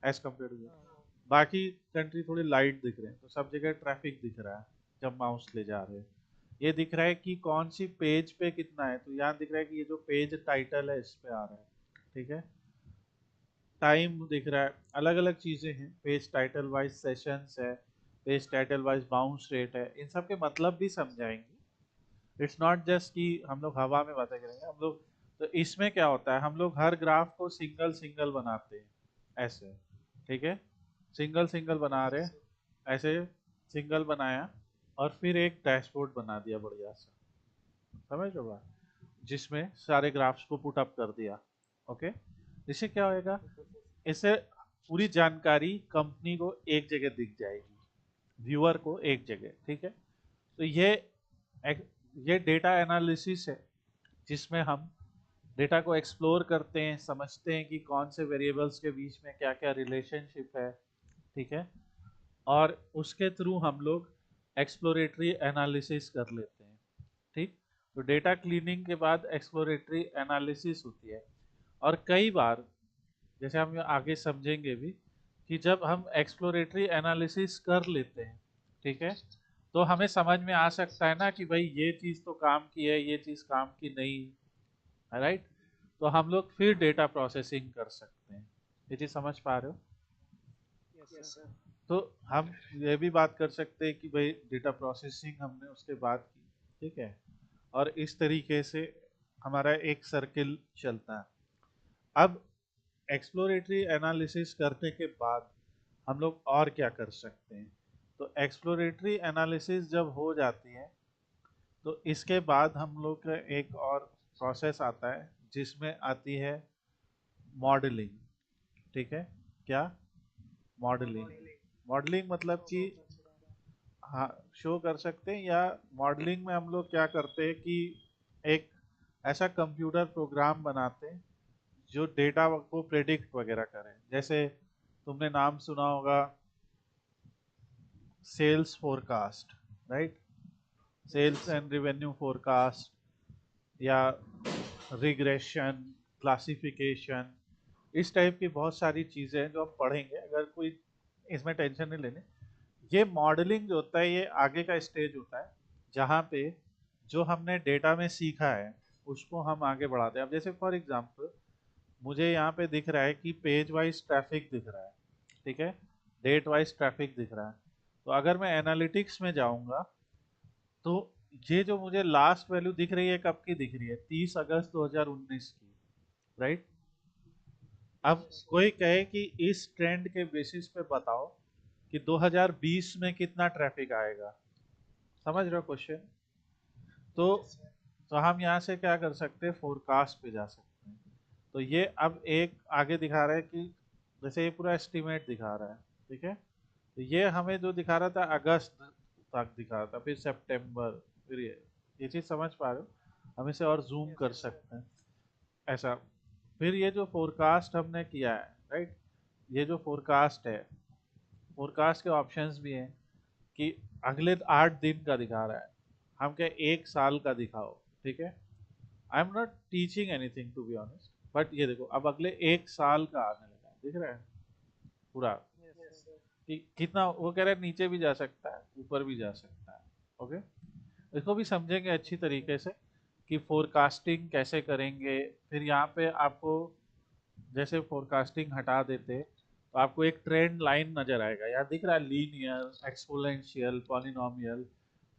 एज कम्पेयर टू, हाँ। बाकी कंट्री थोड़ी लाइट दिख रहे हैं, तो सब जगह ट्रैफिक दिख रहा है जब माउस ले जा रहे हैं। ये दिख रहा है कि कौन सी पेज पे कितना है, तो यहाँ दिख रहा है कि ये जो पेज टाइटल है इस पे आ रहा है, ठीक है। टाइम दिख रहा है, अलग अलग चीजें हैं, पेज टाइटल वाइज सेशंस है, page title wise bounce rate है, इन सब के मतलब भी समझाएंगे। इट्स नॉट जस्ट कि हम लोग हवा में बातें करेंगे हम लोग। तो इसमें क्या होता है, हम लोग हर ग्राफ को सिंगल सिंगल बनाते हैं, ऐसे, ठीक है। सिंगल सिंगल बना रहे, यस ऐसे सिंगल बनाया, और फिर एक डैशबोर्ड बना दिया बढ़िया सा, समझ लो बात, जिसमें सारे ग्राफ्स को पुट अप कर दिया, ओके। इससे क्या होएगा, इससे पूरी जानकारी कंपनी को एक जगह दिख जाएगी, व्यूअर को एक जगह, ठीक है। तो ये डेटा एनालिसिस है, जिसमें हम डेटा को एक्सप्लोर करते हैं, समझते हैं कि कौन से वेरिएबल्स के बीच में क्या क्या रिलेशनशिप है, ठीक है। और उसके थ्रू हम लोग एक्सप्लोरेटरी एनालिसिस कर लेते हैं, ठीक। तो डेटा क्लीनिंग के बाद एक्सप्लोरेटरी एनालिसिस होती है। और कई बार, जैसे हम आगे समझेंगे भी, कि जब हम एक्सप्लोरेटरी एनालिसिस कर लेते हैं, ठीक है, तो हमें समझ में आ सकता है ना कि भाई ये चीज़ तो काम की है, ये चीज़ काम की नहीं, राइट। तो हम लोग फिर डेटा प्रोसेसिंग कर सकते हैं। ये चीज़ समझ पा रहे हो। सर। तो हम ये भी बात कर सकते हैं कि भाई डेटा प्रोसेसिंग हमने उसके बाद की, ठीक है। और इस तरीके से हमारा एक सर्किल चलता है। अब एक्सप्लोरेटरी एनालिसिस करने के बाद हम लोग और क्या कर सकते हैं, तो एक्सप्लोरेटरी एनालिसिस जब हो जाती है, तो इसके बाद हम लोग का एक और प्रोसेस आता है, जिसमें आती है मॉडलिंग, ठीक है। क्या, मॉडलिंग। मॉडलिंग मतलब कि, हाँ, शो कर सकते हैं, या मॉडलिंग में हम लोग क्या करते हैं कि एक ऐसा कंप्यूटर प्रोग्राम बनाते हैं जो डेटा को प्रेडिक्ट वगैरह करे। जैसे तुमने नाम सुना होगा sales forecast, right, sales and revenue forecast, या रिग्रेशन, क्लासिफिकेशन, इस टाइप की बहुत सारी चीज़ें हैं जो हम पढ़ेंगे, अगर कोई इसमें टेंशन नहीं लेने। ये मॉडलिंग जो होता है ये आगे का स्टेज होता है, जहाँ पे जो हमने डेटा में सीखा है उसको हम आगे बढ़ाते हैं। अब जैसे फॉर एग्जांपल मुझे यहाँ पे दिख रहा है कि पेज वाइज ट्रैफिक दिख रहा है, ठीक है, डेट वाइज ट्रैफिक दिख रहा है। तो अगर मैं एनालिटिक्स में जाऊँगा, तो ये जो मुझे लास्ट वैल्यू दिख रही है कब की दिख रही है, 30 अगस्त 2019 की, राइट। अब यस कोई कहे कि इस ट्रेंड के बेसिस पे बताओ कि 2020 में कितना ट्रैफिक आएगा, समझ रहे हो क्वेश्चन। तो सर। तो हम यहाँ से क्या कर सकते हैं, फोरकास्ट पे जा सकते हैं। तो ये अब एक आगे दिखा रहा है कि जैसे ये पूरा एस्टिमेट दिखा रहा है, ठीक है। तो ये हमें जो दिखा रहा था अगस्त तक दिखा रहा था, फिर सितंबर, फिर ये चीज़ समझ पा रहे हो। हम इसे और जूम कर यस सर। सकते हैं, ऐसा फिर ये जो फोरकास्ट हमने किया है, राइट, ये जो फोरकास्ट है, फोरकास्ट के ऑप्शंस भी हैं कि अगले 8 दिन का दिखा रहा है, हम क्या 1 साल का दिखाओ, ठीक है। I am not teaching anything to be honest, but ये देखो अब अगले 1 साल का आने लगा है, दिख रहा है पूरा, यस सर। कि कितना वो कह रहा है, नीचे भी जा सकता है ऊपर भी जा सकता है। ओके, इसको भी समझेंगे अच्छी तरीके से कि फोरकास्टिंग कैसे करेंगे। फिर यहाँ पे आपको जैसे फोरकास्टिंग हटा देते तो आपको एक ट्रेंड लाइन नजर आएगा, यहाँ दिख रहा है लीनियर, एक्सपोनेंशियल, पॉलिनोमियल।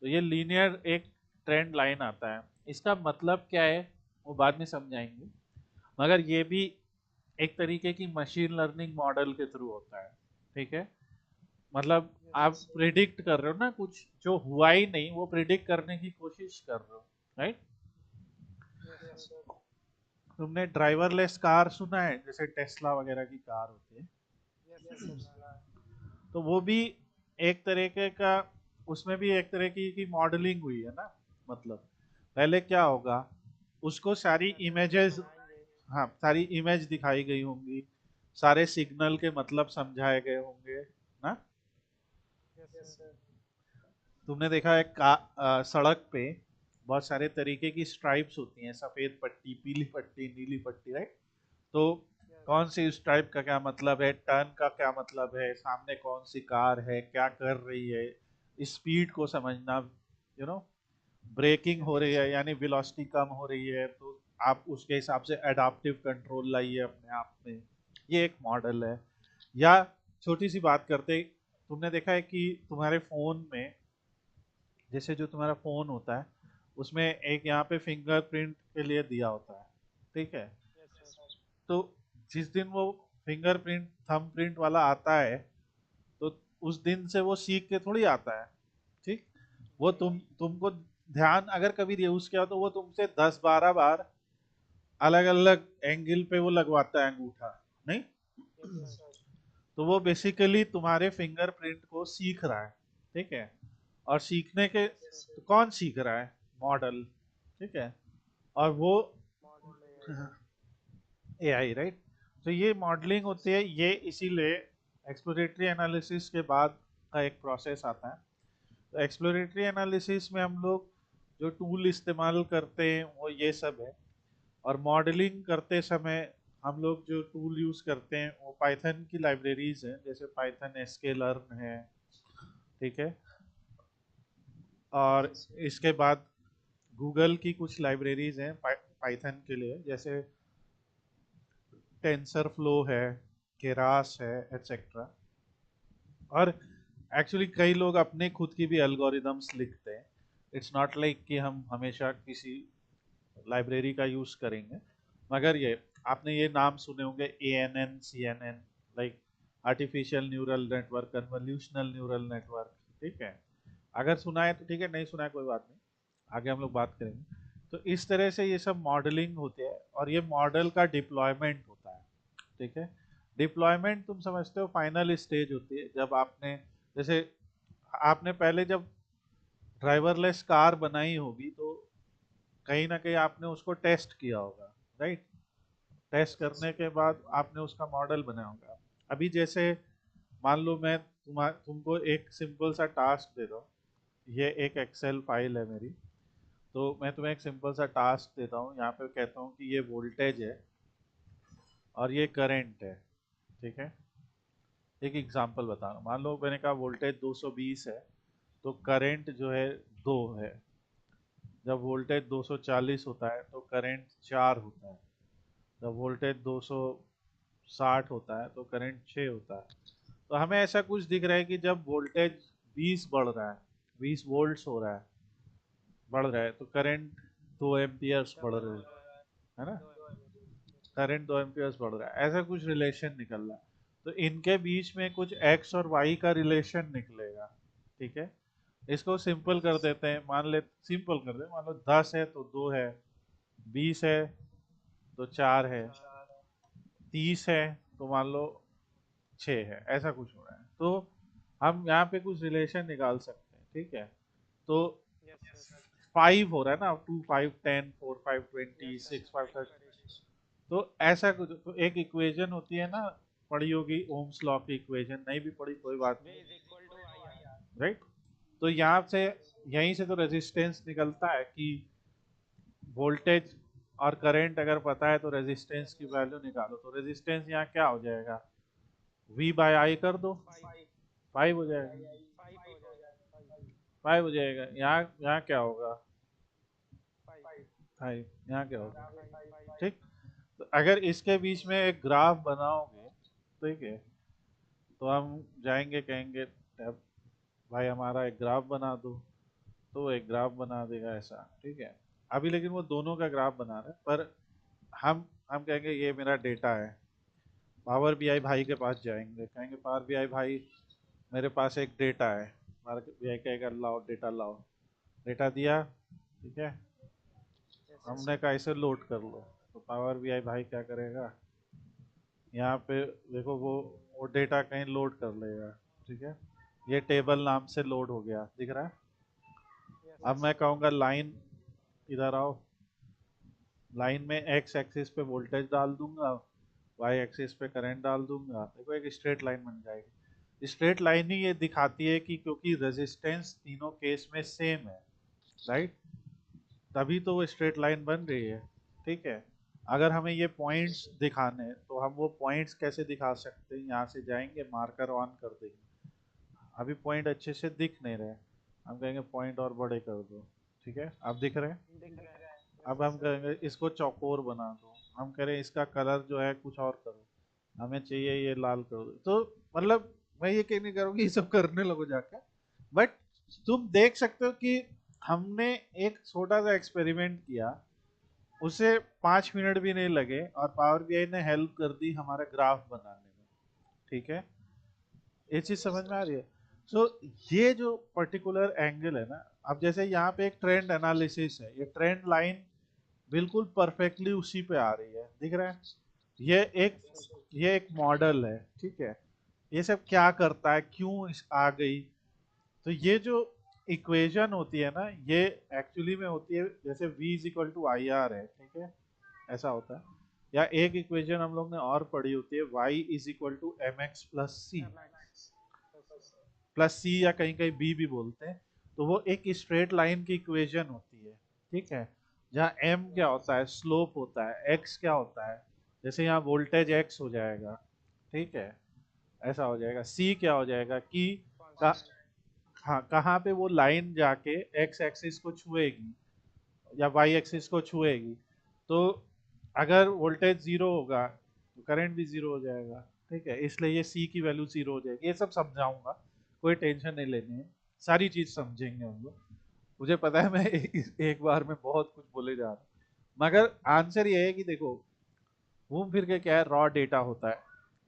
तो ये लीनियर एक ट्रेंड लाइन आता है, इसका मतलब क्या है वो बाद में समझाएंगे, मगर ये भी एक तरीके की मशीन लर्निंग मॉडल के थ्रू होता है, ठीक है। मतलब आप यस प्रिडिक्ट कर रहे हो ना, कुछ जो हुआ ही नहीं वो प्रिडिक्ट करने की कोशिश कर रहे हो, राइट। Yes sir. तुमने ड्राइवरलेस कार सुना है, जैसे टेस्ला वगैरह की कार होती है, यस सर सुना है। तो वो भी एक तरीके का, उसमें भी एक तरह की मॉडलिंग हुई है ना। मतलब पहले क्या होगा, उसको सारी पहले उसको इमेजेस, बनाएंगे। हाँ सारी इमेज दिखाई गई होंगी, सारे सिग्नल के मतलब समझाए गए होंगे ना। Yes sir. तुमने देखा है सड़क पे बहुत सारे तरीके की स्ट्राइप्स होती हैं, सफेद पट्टी, पीली पट्टी, नीली पट्टी, राइट। तो यस कौन सी स्ट्राइप का क्या मतलब है, टर्न का क्या मतलब है, सामने कौन सी कार है क्या कर रही है, स्पीड को समझना, यू नो, ब्रेकिंग हो यस रही है सर। यानी वेलोसिटी कम हो रही है तो आप उसके हिसाब से एडाप्टिव कंट्रोल लाइए अपने आप में। ये एक मॉडल है। या छोटी सी बात करते, तुमने देखा है कि तुम्हारे फोन में, जैसे जो तुम्हारा फोन होता है उसमें एक यहाँ पे फिंगरप्रिंट के लिए दिया होता है, ठीक है। Yes sir. तो जिस दिन वो फिंगरप्रिंट थंबप्रिंट वाला आता है, तो उस दिन से वो सीख के थोड़ी आता है, ठीक। वो तुमको ध्यान अगर कभी यूज किया तो वो तुमसे 10-12 बार अलग अलग एंगल पे वो लगवाता है अंगूठा, नहीं। Yes sir. तो वो बेसिकली तुम्हारे फिंगरप्रिंट को सीख रहा है, ठीक है। और सीखने के यस सर। तो कौन सीख रहा है, मॉडल, ठीक है। और वो मॉडल एआई। AI, right. तो ये मॉडलिंग यस होती है, सर। ये इसीलिए एक्सप्लोरेटरी एनालिसिस के बाद का एक प्रोसेस आता है। तो एक्सप्लोरेटरी एनालिसिस में हम लोग जो टूल इस्तेमाल करते हैं वो ये सब है। और मॉडलिंग करते समय हम लोग जो टूल यूज करते हैं वो पाइथन की लाइब्रेरीज हैं, जैसे पाइथन एसके लर्न है, ठीक है। और यस सर। इसके बाद गूगल की कुछ लाइब्रेरीज हैं पाइथन के लिए, जैसे टेंसर फ्लो है, केरास है, एटसेट्रा। और एक्चुअली कई लोग अपने खुद की भी एल्गोरिदम्स लिखते हैं। इट्स नॉट लाइक कि हम हमेशा किसी लाइब्रेरी का यूज करेंगे, मगर ये आपने ये नाम सुने होंगे, ANN CNN, like artificial neural network, convolutional neural network, ठीक है। अगर सुना है तो ठीक है, नहीं सुना है कोई बात नहीं, आगे हम लोग बात करेंगे। तो इस तरह से ये सब मॉडलिंग होते हैं और ये मॉडल का डिप्लॉयमेंट होता है, ठीक है। डिप्लॉयमेंट तुम समझते हो फाइनल स्टेज होती है जब आपने, जैसे आपने पहले जब ड्राइवरलेस कार बनाई होगी तो कहीं ना कहीं आपने उसको टेस्ट किया होगा, राइट। टेस्ट यस करने सर। के बाद आपने उसका मॉडल बनाया होगा। अभी जैसे मान लो मैं तुमको एक सिंपल सा टास्क दे दूँ, ये एक एक्सेल फाइल है मेरी, तो मैं तुम्हें एक सिंपल सा टास्क देता हूँ, यहाँ पे कहता हूँ कि ये वोल्टेज है और ये करंट है, ठीक है। एक एग्जांपल बता रहा हूँ, मान लो मैंने कहा वोल्टेज 220 है, तो करंट जो है 2 है। जब वोल्टेज 240 होता है तो करंट 4 होता है। जब वोल्टेज 260 होता है तो करंट 6 होता है। तो हमें ऐसा कुछ दिख रहा है कि जब वोल्टेज 20 बढ़ रहा है, 20 वोल्ट्स हो रहा है, बढ़ रहा है, तो करंट 2 एम्पियर्स बढ़ डबल रहे हो हैं, रहा है। है ना। 2 एम्पियर। करंट 2 एम्पियर्स बढ़ रहा है, ऐसा कुछ रिलेशन निकल रहा है। तो इनके बीच में कुछ एक्स और वाई का रिलेशन निकलेगा, ठीक है। इसको सिंपल कर यस देते हैं, सिंपल कर दे, मान लो 10 है तो 2 है, 20 है तो 4 है, 4। 30 है तो मान लो 6 है, ऐसा कुछ हो रहा है। तो हम यहाँ पे कुछ रिलेशन निकाल सकते हैं, ठीक है। तो यस सर। 5 हो रहा है ना, 2 5 10 4 5 20 यस सर 6 5 5 का 30, रिलेशन। तो ऐसा कुछ, तो एक इक्वेशन होती है ना, पढ़ी होगी ओम्स लॉ की इक्वेशन, नहीं भी पढ़ी कोई बात V नहीं, is equal to IR. Right. तो यहाँ से, यहीं से तो रेजिस्टेंस निकलता है कि वोल्टेज और करंट अगर पता है तो रेजिस्टेंस की वैल्यू निकालो। तो रेजिस्टेंस यहाँ क्या हो जाएगा, V बाय आई कर दो, 5 फाइव हो जाएगा, 5 हो जाएगा, 5 फाइव हो जाएगा। यहाँ यहाँ क्या होगा, 5 फाइव, यहाँ क्या होगा, यहाँ भी 5 ठीक। तो अगर इसके बीच में एक ग्राफ बनाओगे, ठीक है, तो हम जाएंगे कहेंगे "अब भाई हमारा एक ग्राफ बना दो", तो वो एक ग्राफ बना देगा ऐसा, ठीक है। अभी लेकिन वो दोनों का ग्राफ बना रहे हैं, पर हम कहेंगे ये मेरा डेटा है। पावर बीआई भाई के पास जाएंगे, कहेंगे पावर बीआई भाई मेरे पास एक डेटा है। पावर बीआई कहेगा लाओ डेटा लाओ, डेटा दिया, ठीक है। yes yes हमने कहा इसे लोड कर लो, तो पावर बीआई भाई क्या करेगा, यहाँ पे देखो वो डेटा कहीं लोड कर लेगा, ठीक है। ये टेबल नाम से लोड हो गया, दिख रहा है। yes अब मैं कहूँगा लाइन, इधर आओ, लाइन में एक्स एक्सिस पे वोल्टेज डाल दूंगा, वाई एक्सिस पे करंट डाल दूंगा, देखो एक स्ट्रेट लाइन बन जाएगी। स्ट्रेट लाइन ही ये दिखाती है कि क्योंकि रेजिस्टेंस तीनों केस में सेम है, राइट, तभी तो वो स्ट्रेट लाइन बन रही है, ठीक है। अगर हमें ये पॉइंट्स दिखाने हैं, तो हम वो पॉइंट्स कैसे दिखा सकते हैं, यहाँ से जाएंगे मार्कर ऑन कर देंगे। अभी पॉइंट अच्छे से दिख नहीं रहे, हम कहेंगे पॉइंट और बड़े कर दो, ठीक है, अब दिख रहे हैं। दिख रहा है अब yes हम yes कहेंगे इसको चौकोर बना दो, हम कह रहे हैं इसका कलर जो है कुछ और करो, हमें चाहिए ये लाल कर दो। तो मतलब मैं ये कह नहीं करूँगी ये सब करने लगो जाकर, बट तुम देख सकते हो कि हमने एक छोटा सा एक्सपेरिमेंट किया, उसे 5 मिनट भी नहीं लगे और पावर बीआई ने हेल्प कर दी हमारा ग्राफ बनाने में, ठीक है। ये चीज समझ में आ रही है। सो ये जो पर्टिकुलर एंगल है ना, अब जैसे यहाँ पे एक ट्रेंड एनालिसिस है, ये ट्रेंड लाइन बिल्कुल परफेक्टली उसी पे आ रही है, दिख रहा है। ये एक yes yes ये एक मॉडल है, ठीक है। ये सब क्या करता है, क्यों आ गई, तो ये जो इक्वेशन होती है ना, ये एक्चुअली में होती है जैसे v is equal to I R है, ठीक है, ऐसा होता है। या एक इक्वेशन हम लोग ने और पढ़ी होती है, y is equal to M X plus C, MX yes yes plus C या कहीं कहीं बी भी बोलते हैं। तो वो एक स्ट्रेट लाइन की इक्वेशन होती है, ठीक है, जहाँ m क्या yes होता है, स्लोप होता है, x क्या होता है, जैसे यहाँ वोल्टेज x हो जाएगा, ठीक है, ऐसा हो जाएगा। c क्या हो जाएगा कि का, constant हाँ, कहाँ पे वो लाइन जाके x एक्सिस को छुएगी या y एक्सिस को छुएगी। तो अगर वोल्टेज जीरो होगा तो करंट भी जीरो हो जाएगा, ठीक है, इसलिए ये c की वैल्यू जीरो हो जाएगी। ये सब समझाऊंगा, कोई टेंशन नहीं लेनी है, सारी चीज समझेंगे हम लोग। मुझे पता है मैं एक बार में बहुत कुछ बोले जा रहा हूँ, मगर आंसर ये है कि देखो, घूम फिर के क्या है, रॉ डेटा होता है,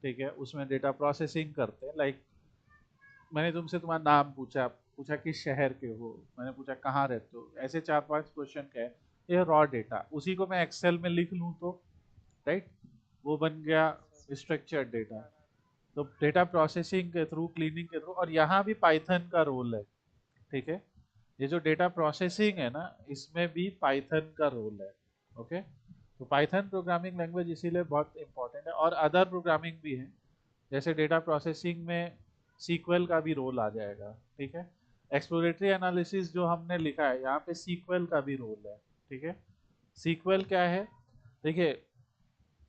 ठीक है, उसमें डेटा प्रोसेसिंग करते हैं। लाइक मैंने तुमसे तुम्हारा नाम पूछा, पूछा किस शहर के हो, मैंने पूछा कहाँ रहते हो, ऐसे 4-5 क्वेश्चन के हैं, ये रॉ डेटा, उसी को मैं एक्सेल में लिख लूँ तो, राइट, वो बन गया yes yes स्ट्रक्चर्ड डेटा। तो डेटा प्रोसेसिंग के थ्रू, क्लीनिंग के थ्रू, और यहाँ भी पाइथन का रोल है, ठीक है। ये जो डेटा प्रोसेसिंग है ना, इसमें भी पाइथन का रोल है, ओके। तो पाइथन प्रोग्रामिंग लैंग्वेज इसीलिए बहुत इंपॉर्टेंट है, और अदर प्रोग्रामिंग भी है, जैसे डेटा प्रोसेसिंग में सीक्वल का भी रोल आ जाएगा, ठीक है। एक्सप्लोरेटरी एनालिसिस जो हमने लिखा है, यहाँ पे सीक्वल का भी रोल है, ठीक है। सीक्वल क्या है, देखिए,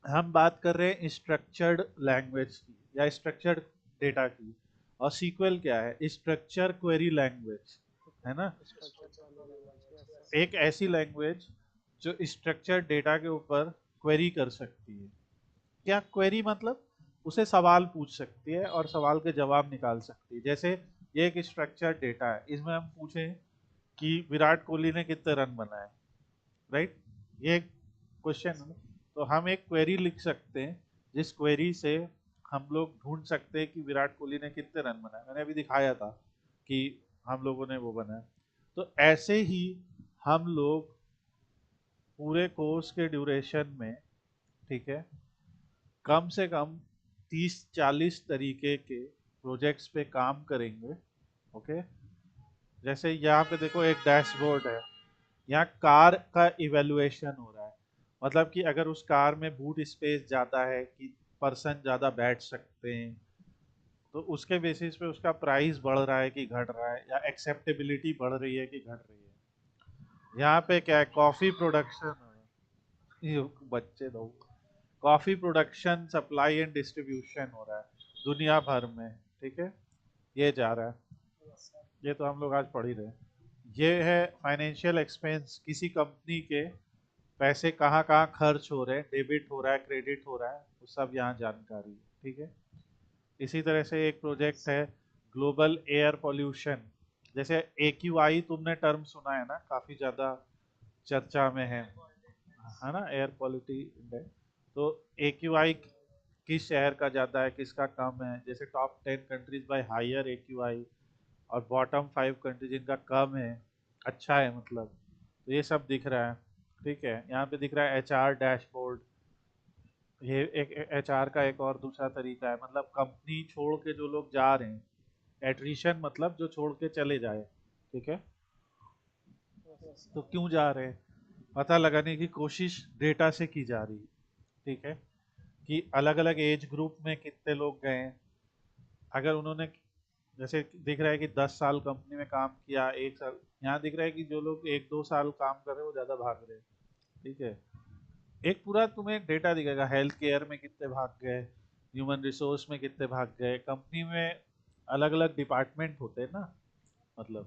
हम बात कर रहे हैं स्ट्रक्चर्ड लैंग्वेज की या स्ट्रक्चर्ड डेटा की, और सीक्वल क्या है, स्ट्रक्चर क्वेरी लैंग्वेज, है ना। structured query language yes yes एक ऐसी लैंग्वेज जो स्ट्रक्चर्ड डेटा के ऊपर क्वेरी कर सकती है। क्या क्वेरी मतलब, उसे सवाल पूछ सकती है और सवाल के जवाब निकाल सकती है। जैसे ये एक स्ट्रक्चर्ड डेटा है, इसमें हम पूछें कि विराट कोहली ने कितने रन बनाए, राइट, ये क्वेश्चन है ना। तो हम एक क्वेरी लिख सकते हैं, जिस क्वेरी से हम लोग ढूंढ सकते हैं कि विराट कोहली ने कितने रन बनाए। मैंने अभी दिखाया था कि हम लोगों ने वो बनाया। तो ऐसे ही हम लोग पूरे कोर्स के ड्यूरेशन में, ठीक है, कम से कम 30-40 तरीके के प्रोजेक्ट्स पे काम करेंगे, ओके। जैसे यहाँ पे देखो एक डैशबोर्ड है, यहाँ कार का इवेल्युएशन हो रहा है, मतलब कि अगर उस कार में बूट स्पेस ज़्यादा है कि पर्सन ज़्यादा बैठ सकते हैं, तो उसके बेसिस पे उसका प्राइस बढ़ रहा है कि घट रहा है, या एक्सेप्टेबिलिटी बढ़ रही है कि घट रही है। यहाँ पे क्या है, कॉफ़ी प्रोडक्शन, ये बच्चे दो, coffee production, supply and distribution हो रहा है दुनिया भर में, ठीक है, ये जा रहा है। Yes sir. ये तो हम लोग आज पढ़ ही रहे हैं। ये है फाइनेंशियल एक्सपेंस, किसी कंपनी के पैसे कहाँ कहाँ खर्च हो रहे हैं, डेबिट हो रहा है, क्रेडिट हो रहा है, वो सब यहाँ जानकारी है, ठीक है। इसी तरह से एक प्रोजेक्ट है ग्लोबल एयर पोल्यूशन, जैसे AQI तुमने टर्म सुना है ना, काफ़ी ज़्यादा चर्चा में है ना, एयर क्वालिटी इंडेक्स। तो AQI किस शहर का ज़्यादा है, किसका कम है, जैसे top 10 countries by higher AQI, और बॉटम 5 कंट्री जिनका कम है, अच्छा है मतलब, तो ये सब दिख रहा है, ठीक है। यहाँ पे दिख रहा है HR डैशबोर्ड, ये एक HR का एक और दूसरा तरीका है, मतलब कंपनी छोड़ के जो लोग जा रहे हैं, एट्रिशन मतलब जो छोड़ के चले जाए, ठीक है, यस तो क्यों जा रहे हैं, पता लगाने की कोशिश डेटा से की जा रही है, ठीक है, कि अलग अलग एज ग्रुप में कितने लोग गए हैं। अगर उन्होंने, जैसे दिख रहा है कि 10 साल कंपनी में काम किया, 1 साल, यहाँ दिख रहा है कि जो लोग 1-2 साल काम कर रहे हैं वो ज़्यादा भाग रहे हैं, ठीक है। एक पूरा तुम्हें डेटा दिखेगा, हेल्थ केयर में कितने भाग गए, ह्यूमन रिसोर्स में कितने भाग गए, कंपनी में अलग अलग डिपार्टमेंट होते हैं ना, मतलब,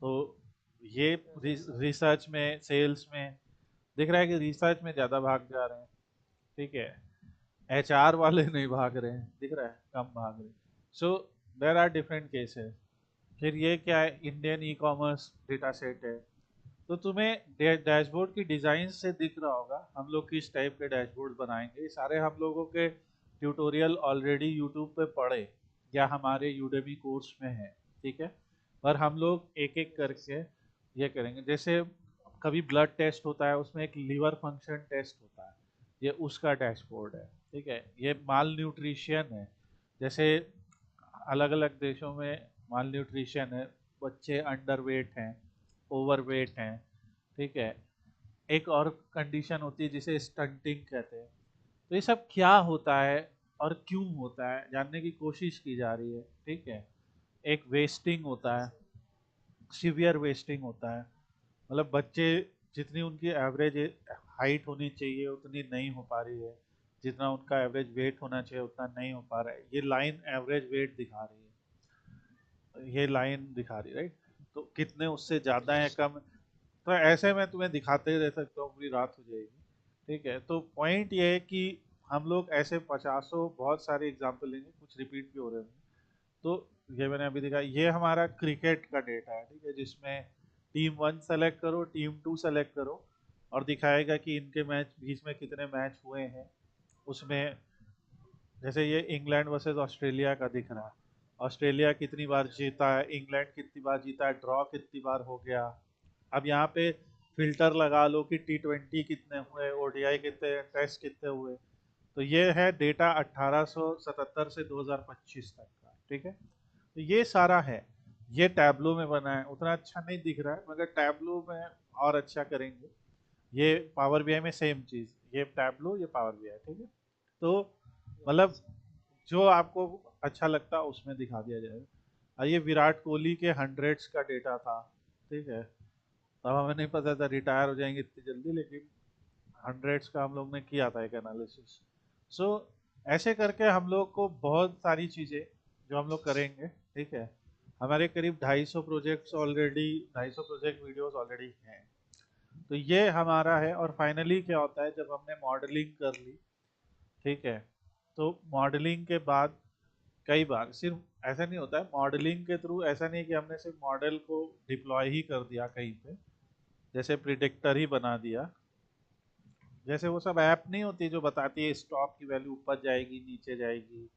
तो ये रिसर्च में, सेल्स में दिख रहा है कि रिसर्च में ज़्यादा भाग जा रहे हैं, ठीक है। HR वाले नहीं भाग रहे हैं, दिख रहा है कम भाग रहे हैं। सो देर आर डिफरेंट केसेस। फिर ये क्या है, Indian e commerce data set है। तो तुम्हें डैशबोर्ड की डिज़ाइन से दिख रहा होगा हम लोग किस टाइप के डैशबोर्ड बनाएंगे, ये सारे हम लोगों के ट्यूटोरियल ऑलरेडी यूट्यूब पे पढ़े या हमारे यूडेमी कोर्स में है, ठीक है। पर हम लोग एक एक करके ये करेंगे, जैसे कभी ब्लड टेस्ट होता है, उसमें एक लीवर फंक्शन टेस्ट होता है, ये उसका डैशबोर्ड है, ठीक है। ये माल न्यूट्रिशन है, जैसे अलग अलग देशों में माल न्यूट्रिशन है, बच्चे अंडर वेट हैं, ओवर वेट हैं, ठीक है। एक और कंडीशन होती है जिसे स्टंटिंग कहते हैं। तो ये सब क्या होता है और क्यों होता है जानने की कोशिश की जा रही है, ठीक है। एक वेस्टिंग होता है, सीवियर वेस्टिंग होता है, मतलब बच्चे जितनी उनकी एवरेज हाइट होनी चाहिए उतनी नहीं हो पा रही है, जितना उनका एवरेज वेट होना चाहिए उतना नहीं हो पा रहा है, ये लाइन एवरेज वेट दिखा रही है, ये लाइन दिखा रही है, राइट। तो कितने उससे ज़्यादा है, कम, तो ऐसे मैं तुम्हें दिखाते रह सकता हूँ, पूरी रात हो जाएगी, ठीक है। तो पॉइंट ये है कि हम लोग ऐसे पचासों बहुत सारे एग्जाम्पल लेंगे, कुछ रिपीट भी हो रहे हैं। तो ये मैंने अभी दिखा, ये हमारा क्रिकेट का डेटा है, ठीक है, जिसमें टीम 1 सेलेक्ट करो, टीम 2 सेलेक्ट करो, और दिखाएगा कि इनके मैच बीच में कितने मैच हुए हैं। उसमें जैसे ये इंग्लैंड वर्सेस ऑस्ट्रेलिया का दिख रहा है, ऑस्ट्रेलिया कितनी बार जीता है, इंग्लैंड कितनी बार जीता है, ड्रॉ कितनी बार हो गया। अब यहाँ पे फिल्टर लगा लो कि T20 कितने हुए, ODI कितने, टेस्ट कितने हुए। तो ये है डेटा 1877 से 2025 तक का, ठीक है। तो ये सारा है, ये टैबलो में बना है, उतना अच्छा नहीं दिख रहा है मगर टैबलो में और अच्छा करेंगे। ये पावर बीआई में सेम चीज़, ये टैबलो, ये पावर बीआई, ठीक है। तो मतलब जो आपको अच्छा लगता है उसमें दिखा दिया जाएगा। और ये विराट कोहली के हंड्रेड्स का डेटा था, ठीक है। तब हमें नहीं पता था रिटायर हो जाएंगे इतनी जल्दी, लेकिन हंड्रेड्स का हम लोग ने किया था एक एनालिसिस। सो ऐसे करके हम लोग को बहुत सारी चीज़ें जो हम लोग करेंगे, ठीक है। हमारे करीब 250 projects already, 250 project videos already हैं। तो ये हमारा है, और फाइनली क्या होता है जब हमने मॉडलिंग कर ली, ठीक है, तो मॉडलिंग के बाद कई बार सिर्फ ऐसा नहीं होता है, मॉडलिंग के थ्रू ऐसा नहीं है कि हमने सिर्फ मॉडल को डिप्लॉय ही कर दिया कहीं पे, जैसे प्रिडिक्टर ही बना दिया, जैसे वो सब ऐप नहीं होती जो बताती है स्टॉक की वैल्यू ऊपर जाएगी नीचे जाएगी।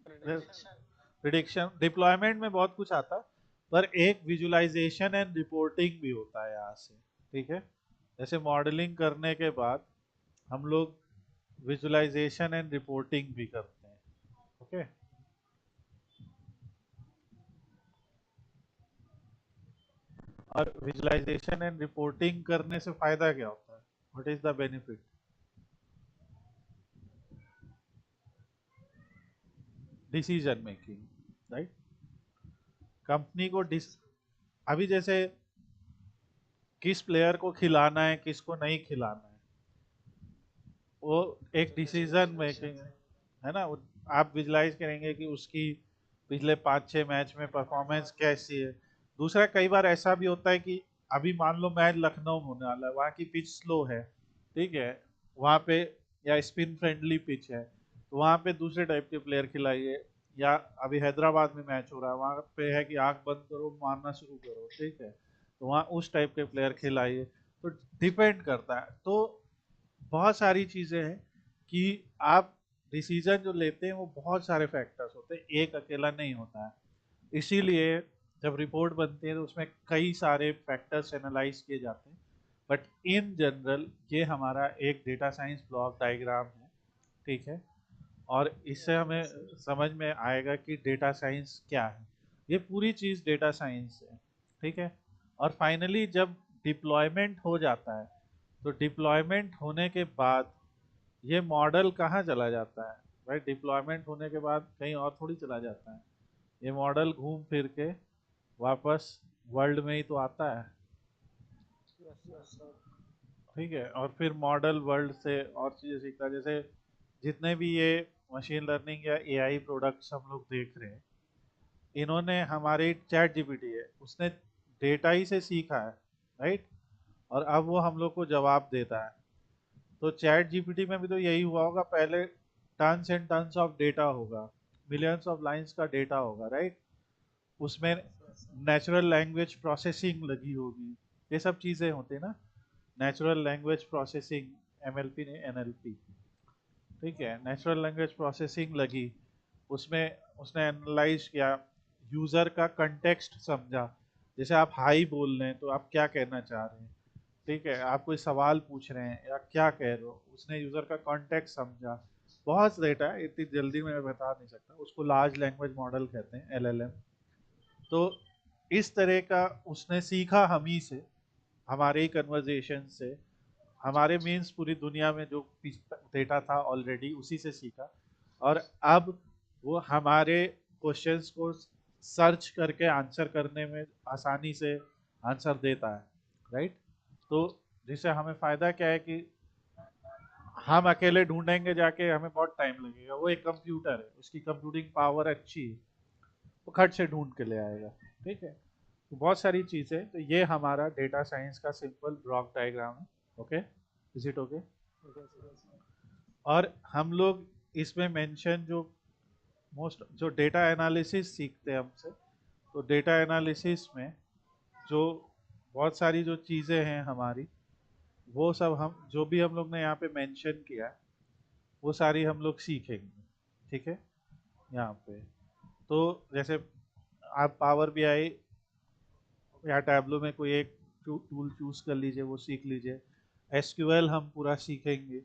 प्रेडिक्शन। प्रिडिक्शन डिप्लॉयमेंट में बहुत कुछ आता है, पर एक विजुअलाइजेशन एंड रिपोर्टिंग भी होता है यहाँ से, ठीक है। जैसे मॉडलिंग करने के बाद हम लोग विजुअलाइजेशन एंड रिपोर्टिंग भी करते हैं, ओके। और विजुअलाइजेशन एंड रिपोर्टिंग करने से फायदा क्या होता है? What is the benefit? Decision making, right? Company को अभी जैसे किस प्लेयर को खिलाना है, किसको नहीं खिलाना है, वो एक डिसीजन मेकिंग है ना। आप विजुलाइज करेंगे कि उसकी पिछले 5-6 मैच में परफॉर्मेंस कैसी है। दूसरा, कई बार ऐसा भी होता है कि अभी मान लो मैच लखनऊ में होने वाला है, वहाँ की पिच स्लो है, ठीक है, वहाँ पे या स्पिन फ्रेंडली पिच है, तो वहाँ पे दूसरे टाइप के प्लेयर खिलाइए। या अभी हैदराबाद में मैच हो रहा है, वहाँ पे है कि आंख बंद करो मारना शुरू करो, ठीक है, तो वहाँ उस टाइप के प्लेयर खिलाइए। तो डिपेंड करता है। तो बहुत सारी चीजें हैं कि आप डिसीजन जो लेते हैं वो बहुत सारे फैक्टर्स होते हैं, एक अकेला नहीं होता है। इसीलिए जब रिपोर्ट बनती है तो उसमें कई सारे फैक्टर्स एनालाइज किए जाते हैं। बट इन जनरल ये हमारा एक डेटा साइंस ब्लॉक डायग्राम है, ठीक है। और इससे यस हमें यस समझ में आएगा कि डेटा साइंस क्या है। ये पूरी चीज डेटा साइंस है, ठीक है। और फाइनली जब डिप्लॉयमेंट हो जाता है, तो डिप्लॉयमेंट होने के बाद ये मॉडल कहाँ चला जाता है? भाई डिप्लॉयमेंट होने के बाद कहीं और थोड़ी चला जाता है। ये मॉडल घूम फिर के वापस वर्ल्ड में ही तो आता है, यस यस सर। ठीक है। और फिर मॉडल वर्ल्ड से और चीज़ें सीखता है। जैसे जितने भी ये मशीन लर्निंग या एआई प्रोडक्ट्स हम लोग देख रहे हैं, इन्होंने हमारी चैट जीपीटी है, उसने डेटा ही से सीखा है, राइट। और अब वो हम लोग को जवाब देता है। तो चैट जीपीटी में भी तो यही हुआ होगा, पहले tons and tons of data होगा, मिलियंस ऑफ लाइंस का डेटा होगा, राइट। उसमें yes yes natural language processing लगी होगी, ये सब चीज़ें होती है ना, नेचुरल लैंग्वेज प्रोसेसिंग, एमएलपी नहीं एनएलपी, ठीक है, नेचुरल लैंग्वेज प्रोसेसिंग लगी। उसमें उसने एनालाइज किया, यूज़र का कंटेक्स्ट समझा। जैसे आप हाई बोल रहे हैं तो आप क्या कहना चाह रहे हैं, ठीक है, आप कोई सवाल पूछ रहे हैं या क्या कह रहे हो, उसने यूज़र का कॉन्टेक्स्ट समझा। बहुत डेटा है, इतनी जल्दी में मैं बता नहीं सकता, उसको लार्ज लैंग्वेज मॉडल कहते हैं, एलएलएम। तो इस तरह का उसने सीखा हम ही से, हमारे ही कन्वर्जेशन से, हमारे मीन्स पूरी दुनिया में जो डेटा था ऑलरेडी उसी से सीखा। और अब वो हमारे क्वेश्चंस को सर्च करके आंसर करने में आसानी से आंसर देता है, राइट। तो जिससे हमें फ़ायदा क्या है कि हम अकेले ढूंढेंगे जाके हमें बहुत टाइम लगेगा, वो एक कंप्यूटर है, उसकी कंप्यूटिंग पावर अच्छी है, वो खट से ढूंढ के ले आएगा, ठीक है। तो बहुत सारी चीज़ें, तो ये हमारा डेटा साइंस का सिंपल ब्लॉक डायग्राम है। Okay, is it okay? Yes yes और हम लोग इसमें मेंशन जो मोस्ट जो डेटा एनालिसिस सीखते हैं हमसे, तो डेटा एनालिसिस में जो बहुत सारी जो चीज़ें हैं हमारी, वो सब हम जो भी हम लोग ने यहाँ पे मेंशन किया, वो सारी हम लोग सीखेंगे, ठीक है। यहाँ पे तो जैसे आप पावर बीआई या टैबलो में कोई एक टूल चूज कर लीजिए, वो सीख लीजिए। एसक्यूएल हम पूरा सीखेंगे।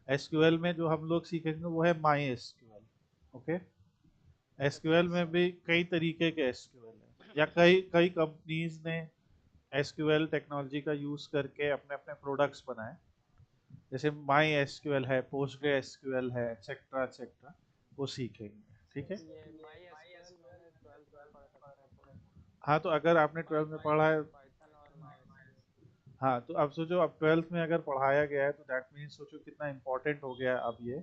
एसक्यूएल में जो हम लोग सीखेंगे वो है my SQL, okay. Yes SQL yes में भी कई तरीके के एसक्यूएल हैं, या कई कई कंपनीज ने एसक्यूएल टेक्नोलॉजी का यूज करके अपने अपने प्रोडक्ट्स बनाए। जैसे माई एसक्यूएल है, पोस्टग्रे एसक्यूएल है, एक्सेट्रा एक्सेट्रा, वो सीखेंगे, ठीक है। ये माई एसक्यूएल मैंने 12th में पढ़ रखा है पूरा। हाँ, तो अगर आपने 12th में पढ़ा है, पाइथन और माई एसक्यूएल। हाँ, तो अब सोचो, अब 12th में अगर पढ़ाया गया है तो दैट मीन्स सोचो कितना इम्पोर्टेंट हो गया है अब ये,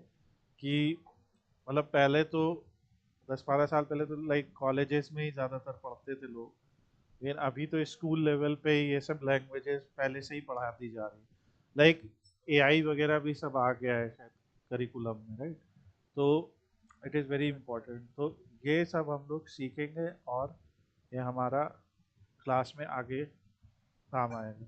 कि मतलब पहले तो 10-12 साल पहले तो लाइक कॉलेजेस में ही ज़्यादातर पढ़ते थे लोग, लेकिन अभी तो स्कूल लेवल पे ही ये सब लैंग्वेजेस पहले से ही पढ़ा दी जा रही, लाइक एआई वगैरह भी सब आ गया है शायद करिकुलम में, राइट। तो इट इज़ वेरी इंपॉर्टेंट। तो ये सब हम लोग सीखेंगे और ये हमारा क्लास में आगे काम आएगा।